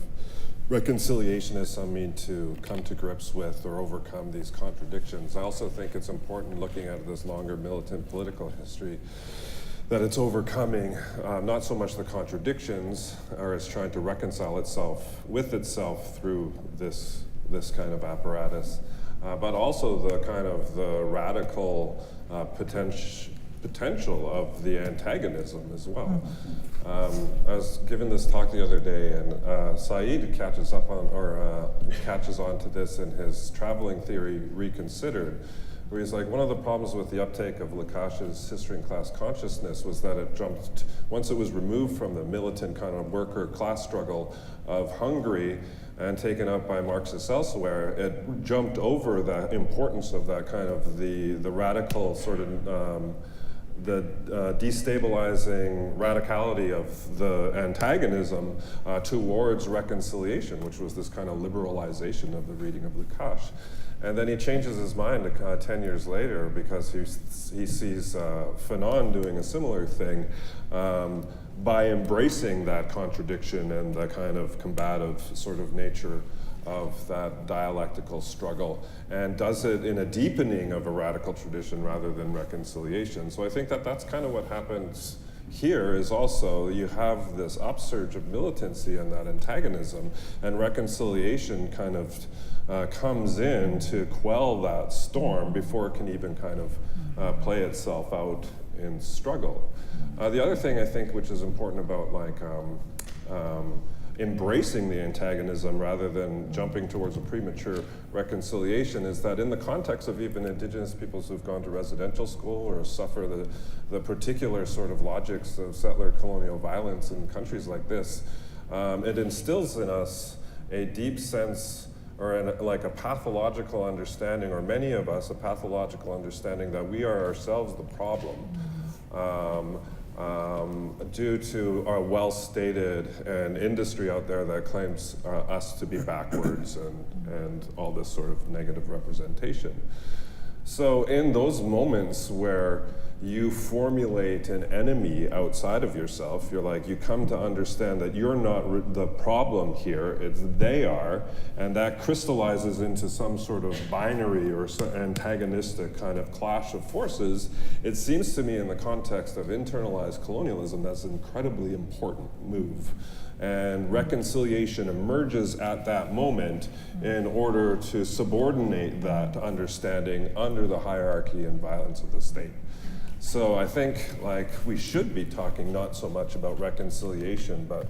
reconciliation is something to come to grips with or overcome these contradictions. I also think it's important, looking at this longer militant political history, that it's overcoming not so much the contradictions, or it's trying to reconcile itself with itself through this kind of apparatus, but also the kind of the radical potential of the antagonism as well. I was given this talk the other day, and Said catches on to this in his Traveling Theory Reconsidered, where he's like, one of the problems with the uptake of Lukács's history and class consciousness was that it jumped, once it was removed from the militant kind of worker class struggle of Hungary and taken up by Marxists elsewhere, it jumped over the importance of that kind of the radical sort of the destabilizing radicality of the antagonism towards reconciliation, which was this kind of liberalization of the reading of Lukács. And then he changes his mind 10 years later because he sees Fanon doing a similar thing by embracing that contradiction and the kind of combative sort of nature of that dialectical struggle, and does it in a deepening of a radical tradition rather than reconciliation. So I think that that's kind of what happens here, is also you have this upsurge of militancy and that antagonism, and reconciliation kind of comes in to quell that storm before it can even kind of play itself out in struggle. The other thing I think which is important about like embracing the antagonism rather than jumping towards a premature reconciliation is that in the context of even Indigenous peoples who've gone to residential school or suffer the particular sort of logics of settler colonial violence in countries like this, it instills in us a deep sense or like a pathological understanding, or many of us a pathological understanding that we are ourselves the problem. Due to our well-stated an industry out there that claims us to be backwards and all this sort of negative representation. So in those moments where you formulate an enemy outside of yourself, you're like, you come to understand that you're not the problem here, it's they are, and that crystallizes into some sort of binary or antagonistic kind of clash of forces. It seems to me in the context of internalized colonialism, that's an incredibly important move. And reconciliation emerges at that moment in order to subordinate that understanding under the hierarchy and violence of the state. So I think like we should be talking not so much about reconciliation, but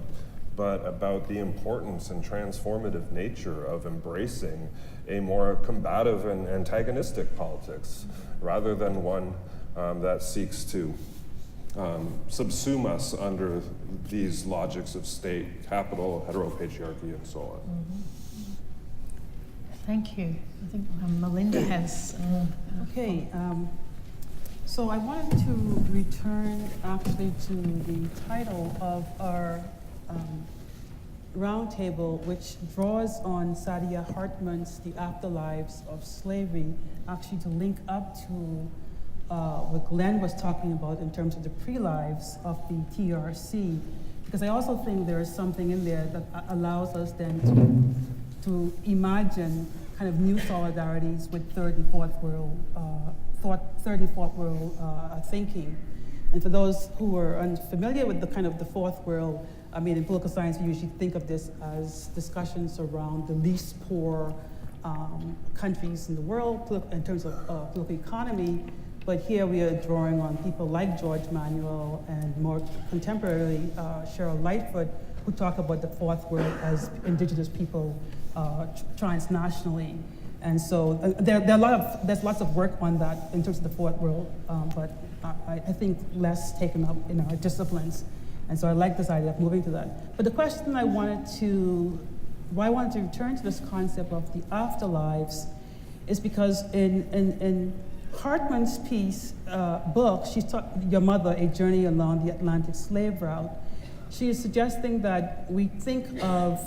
about the importance and transformative nature of embracing a more combative and antagonistic politics, rather than one that seeks to subsume us under these logics of state, capital, heteropatriarchy, and so on. Mm-hmm. Thank you. I think Melinda has. Okay. So I wanted to return actually to the title of our roundtable, which draws on Saidiya Hartman's The Afterlives of Slavery, actually to link up to what Glenn was talking about in terms of the pre-lives of the TRC, because I also think there is something in there that allows us then to imagine kind of new solidarities with third and fourth world thinking. And for those who are unfamiliar with the kind of the fourth world, I mean, in political science, we usually think of this as discussions around the least poor countries in the world in terms of political economy. But here we are drawing on people like George Manuel and more contemporarily Cheryl Lightfoot, who talk about the fourth world as indigenous people transnationally. And so there's lots of work on that in terms of the fourth world, but I think less taken up in our disciplines. And so I like this idea of moving to that. But the question why I wanted to return to this concept of the afterlives is because in Hartman's book, she's Your Mother, A Journey Along the Atlantic Slave Route, she is suggesting that we think of,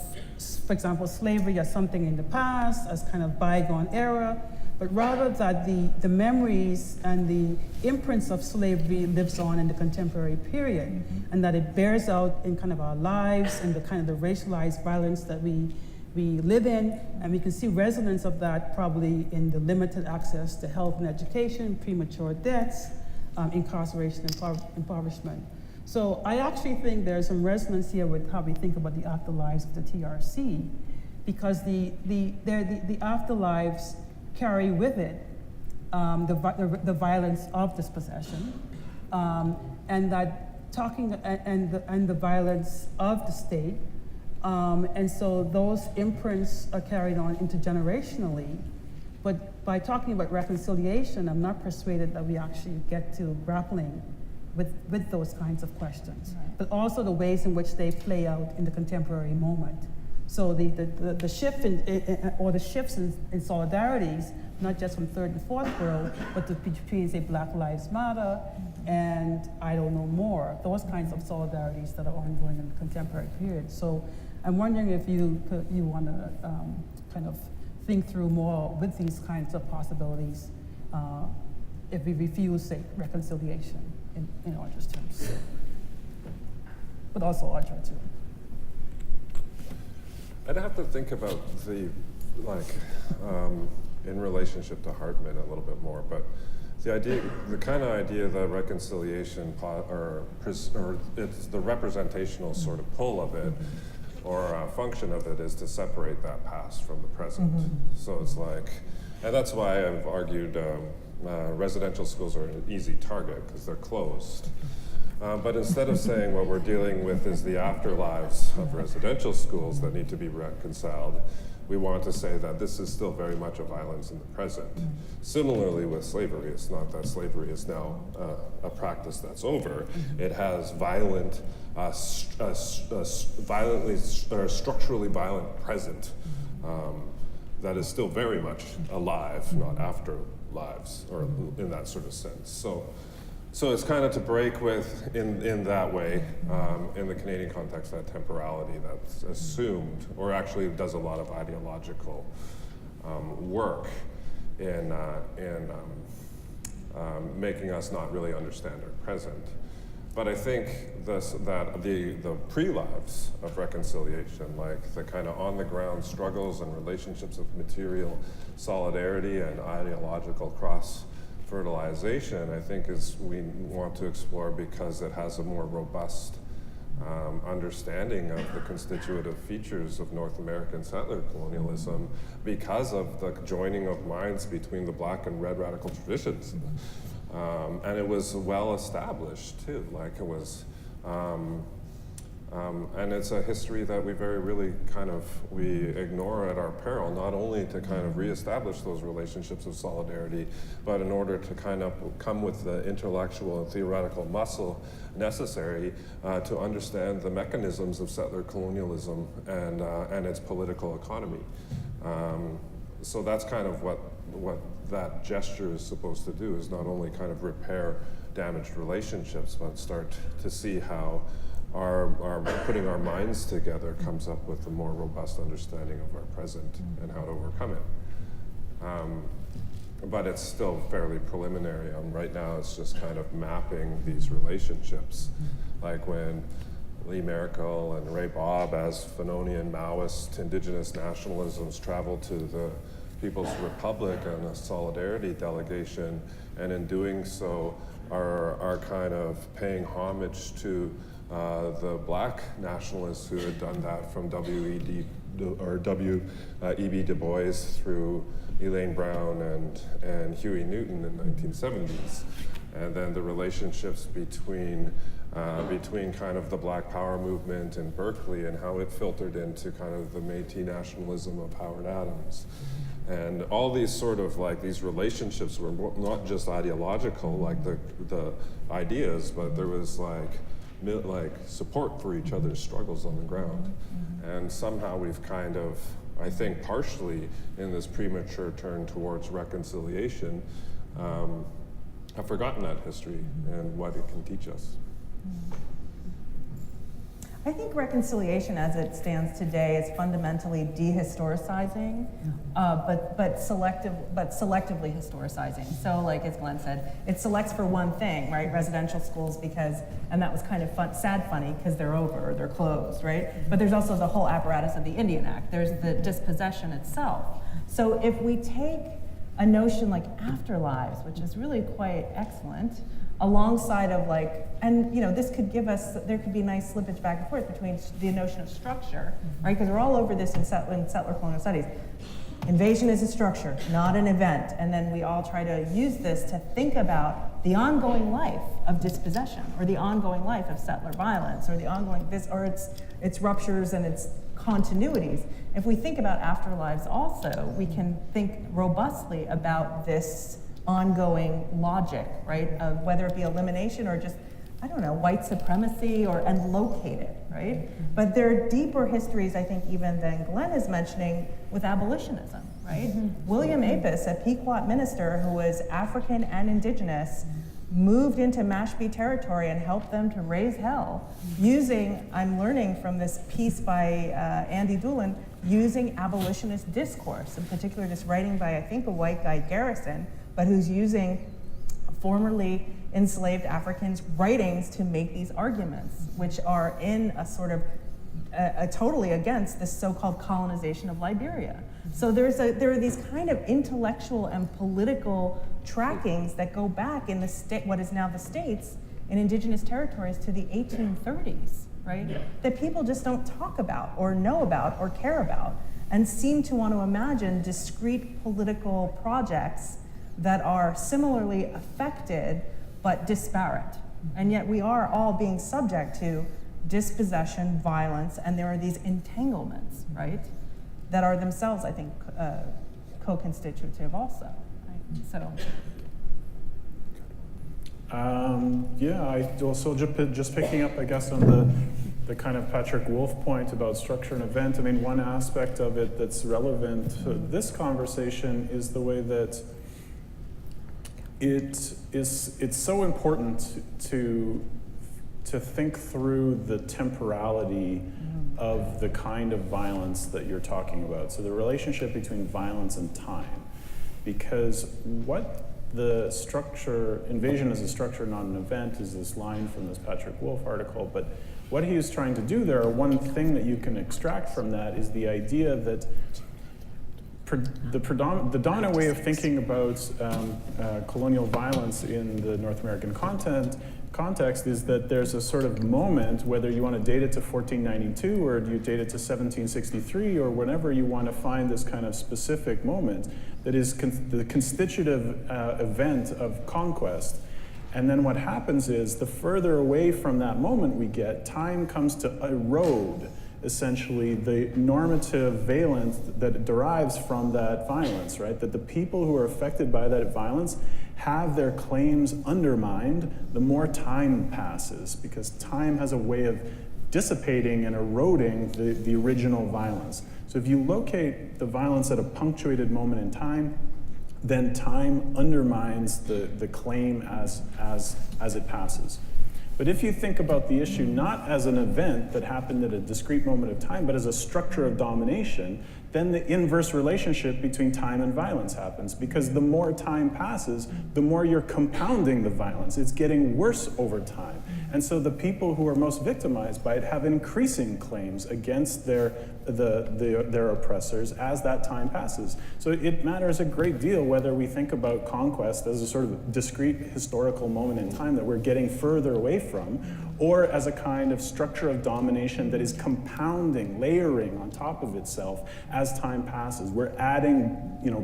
for example, slavery as something in the past, as kind of bygone era, but rather that the memories and the imprints of slavery lives on in the contemporary period, and that it bears out in kind of our lives and the kind of the racialized violence that we live in, and we can see resonance of that probably in the limited access to health and education, premature deaths, incarceration, impoverishment. So I actually think there's some resonance here with how we think about the afterlives of the TRC, because the afterlives carry with it the violence of dispossession, and that talking and the violence of the state, and so those imprints are carried on intergenerationally, But by talking about reconciliation, I'm not persuaded that we actually get to grappling with those kinds of questions, but also the ways in which they play out in the contemporary moment. So the shift or the shifts in solidarities, not just from third and fourth world, but between, say, Black Lives Matter and I don't know more, those kinds of solidarities that are ongoing in the contemporary period. So I'm wondering if you want to kind of think through more with these kinds of possibilities if we refuse, say, reconciliation in Audra's terms, but also Audra too. I'd have to think about the, in relationship to Hartman a little bit more, but the idea, the kind of idea that reconciliation, or it's the representational sort of pull of it, or function of it is to separate that past from the present. So it's like, and that's why I've argued residential schools are an easy target, because they're closed. But instead of saying what we're dealing with is the afterlives of residential schools that need to be reconciled, we want to say that this is still very much a violence in the present. Similarly with slavery, it's not that slavery is now a practice that's over. It has violent, structurally violent present that is still very much alive, not after lives, or in that sort of sense. So it's kind of to break with, in that way, in the Canadian context, that temporality that's assumed, or actually does a lot of ideological work in making us not really understand our present. But I think that the pre-lives of reconciliation, like the kind of on-the-ground struggles and relationships of material solidarity and ideological cross-fertilization, I think is we want to explore because it has a more robust understanding of the constitutive features of North American settler colonialism because of the joining of minds between the Black and Red radical traditions. And it was well established too, like it was, and it's a history that we we ignore at our peril, not only to kind of reestablish those relationships of solidarity, but in order to kind of come with the intellectual and theoretical muscle necessary to understand the mechanisms of settler colonialism and its political economy. So that's kind of what that gesture is supposed to do, is not only kind of repair damaged relationships, but start to see how our putting our minds together comes up with a more robust understanding of our present and how to overcome it. But it's still fairly preliminary. Right now it's just kind of mapping these relationships. Like when Lee Merkel and Ray Bob, as Fanonian Maoist indigenous nationalisms, traveled to the People's Republic and a solidarity delegation, and in doing so are kind of paying homage to the Black nationalists who had done that from W.E.B. Du Bois through Elaine Brown and Huey Newton in the 1970s. And then the relationships between kind of the Black Power movement in Berkeley and how it filtered into kind of the Métis nationalism of Howard Adams. And all these sort of like these relationships were not just ideological, like the ideas, but there was like support for each other's struggles on the ground. And somehow we've kind of, I think partially in this premature turn towards reconciliation, have forgotten that history and what it can teach us. I think reconciliation as it stands today is fundamentally dehistoricizing, but selectively historicizing. So like as Glenn said, it selects for one thing, right? Residential schools and that was kind of funny because they're over, they're closed, right? But there's also the whole apparatus of the Indian Act. There's the dispossession itself. So if we take a notion like afterlives, which is really quite excellent, alongside of this could give us, there could be nice slippage back and forth between the notion of structure, right? Because we're all over this in settler colonial studies. Invasion is a structure, not an event. And then we all try to use this to think about the ongoing life of dispossession, or the ongoing life of settler violence, or the ongoing its ruptures and its continuities. If we think about afterlives also, we can think robustly about this ongoing logic, right, of whether it be elimination or just, I don't know, white supremacy and located, right? But there are deeper histories, I think, even than Glenn is mentioning with abolitionism, right? William Apis, a Pequot minister who was African and indigenous, moved into Mashpee territory and helped them to raise hell using, I'm learning from this piece by Andy Doolan, using abolitionist discourse, in particular this writing by, I think, a white guy, Garrison, but who's using formerly enslaved Africans' writings to make these arguments, which are in a sort of totally against this so-called colonization of Liberia. So there are these kind of intellectual and political trackings that go back in the state, what is now the states, in indigenous territories to the 1830s, right? That people just don't talk about or know about or care about, and seem to want to imagine discrete political projects that are similarly affected but disparate. And yet we are all being subject to dispossession, violence, and there are these entanglements, right, that are themselves, I think, co-constitutive also. Right? So. So just picking up, I guess, on the kind of Patrick Wolf point about structure and event. I mean, one aspect of it that's relevant to this conversation is the way that it's so important to think through the temporality of the kind of violence that you're talking about. So the relationship between violence and time, because what the structure, invasion as a structure, not an event, is this line from this Patrick Wolf article, but what he is trying to do there, one thing that you can extract from that is the idea that the dominant way of thinking about colonial violence in the North American context is that there's a sort of moment, whether you want to date it to 1492 or you date it to 1763 or whenever you want to find this kind of specific moment that is the constitutive event of conquest. And then what happens is the further away from that moment we get, time comes to erode essentially the normative valence that derives from that violence, right? That the people who are affected by that violence have their claims undermined the more time passes, because time has a way of dissipating and eroding the original violence. So if you locate the violence at a punctuated moment in time, then time undermines the claim as it passes. But if you think about the issue not as an event that happened at a discrete moment of time, but as a structure of domination, then the inverse relationship between time and violence happens, because the more time passes, the more you're compounding the violence. It's getting worse over time. And so the people who are most victimized by it have increasing claims against their oppressors as that time passes. So it matters a great deal whether we think about conquest as a sort of discrete historical moment in time that we're getting further away from, or as a kind of structure of domination that is compounding, layering on top of itself as time passes. We're adding,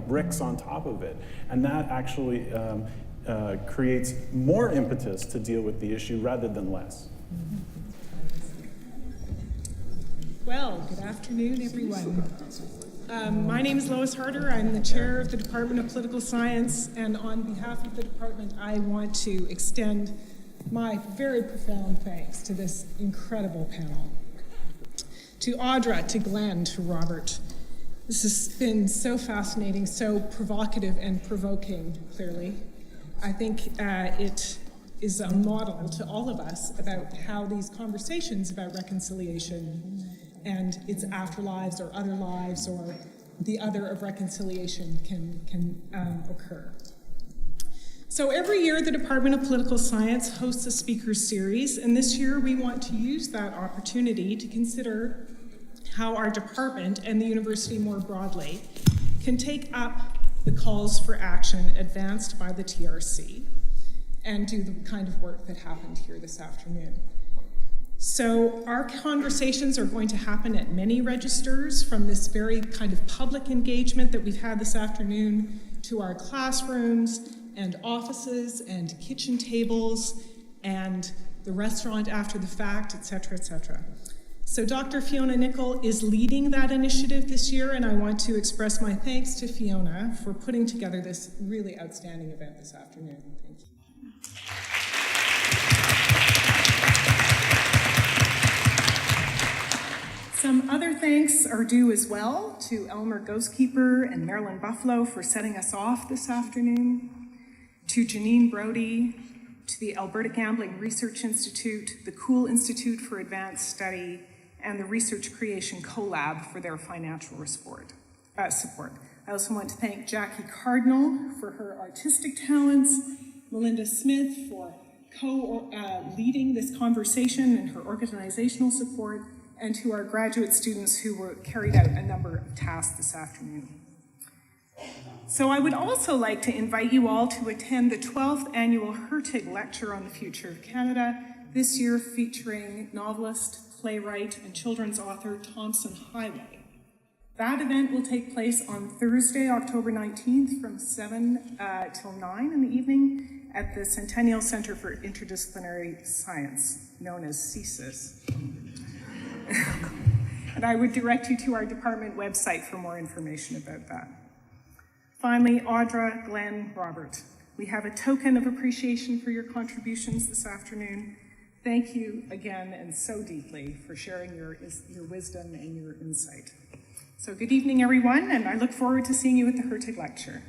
bricks on top of it, and that actually creates more impetus to deal with the issue rather than less. Well, good afternoon, everyone. My name is Lois Harder. I'm the chair of the Department of Political Science, and on behalf of the department, I want to extend my very profound thanks to this incredible panel. To Audra, to Glenn, to Robert. This has been so fascinating, so provocative and provoking, clearly. I think it is a model to all of us about how these conversations about reconciliation and its afterlives or other lives or the other of reconciliation can occur. So every year, the Department of Political Science hosts a speaker series, and this year we want to use that opportunity to consider how our department and the university more broadly can take up the calls for action advanced by the TRC and do the kind of work that happened here this afternoon. So our conversations are going to happen at many registers, from this very kind of public engagement that we've had this afternoon to our classrooms and offices and kitchen tables and the restaurant after the fact, et cetera, et cetera. So Dr. Fiona Nicol is leading that initiative this year, and I want to express my thanks to Fiona for putting together this really outstanding event this afternoon. Thank you. Some other thanks are due as well to Elmer Ghostkeeper and Marilyn Buffalo for setting us off this afternoon, to Janine Brody, to the Alberta Gambling Research Institute, the Cool Institute for Advanced Study, and the Research Creation Collab for their financial support. I also want to thank Jackie Cardinal for her artistic talents, Melinda Smith for leading this conversation and her organizational support, and to our graduate students who carried out a number of tasks this afternoon. So I would also like to invite you all to attend the 12th annual Hertig Lecture on the Future of Canada, this year featuring novelist, playwright, and children's author Thompson Highway. That event will take place on Thursday, October 19th from 7 till 9 in the evening at the Centennial Center for Interdisciplinary Science, known as CSIS. And I would direct you to our department website for more information about that. Finally, Audra, Glenn, Robert, we have a token of appreciation for your contributions this afternoon. Thank you again and so deeply for sharing your wisdom and your insight. So good evening, everyone, and I look forward to seeing you at the Hertig Lecture.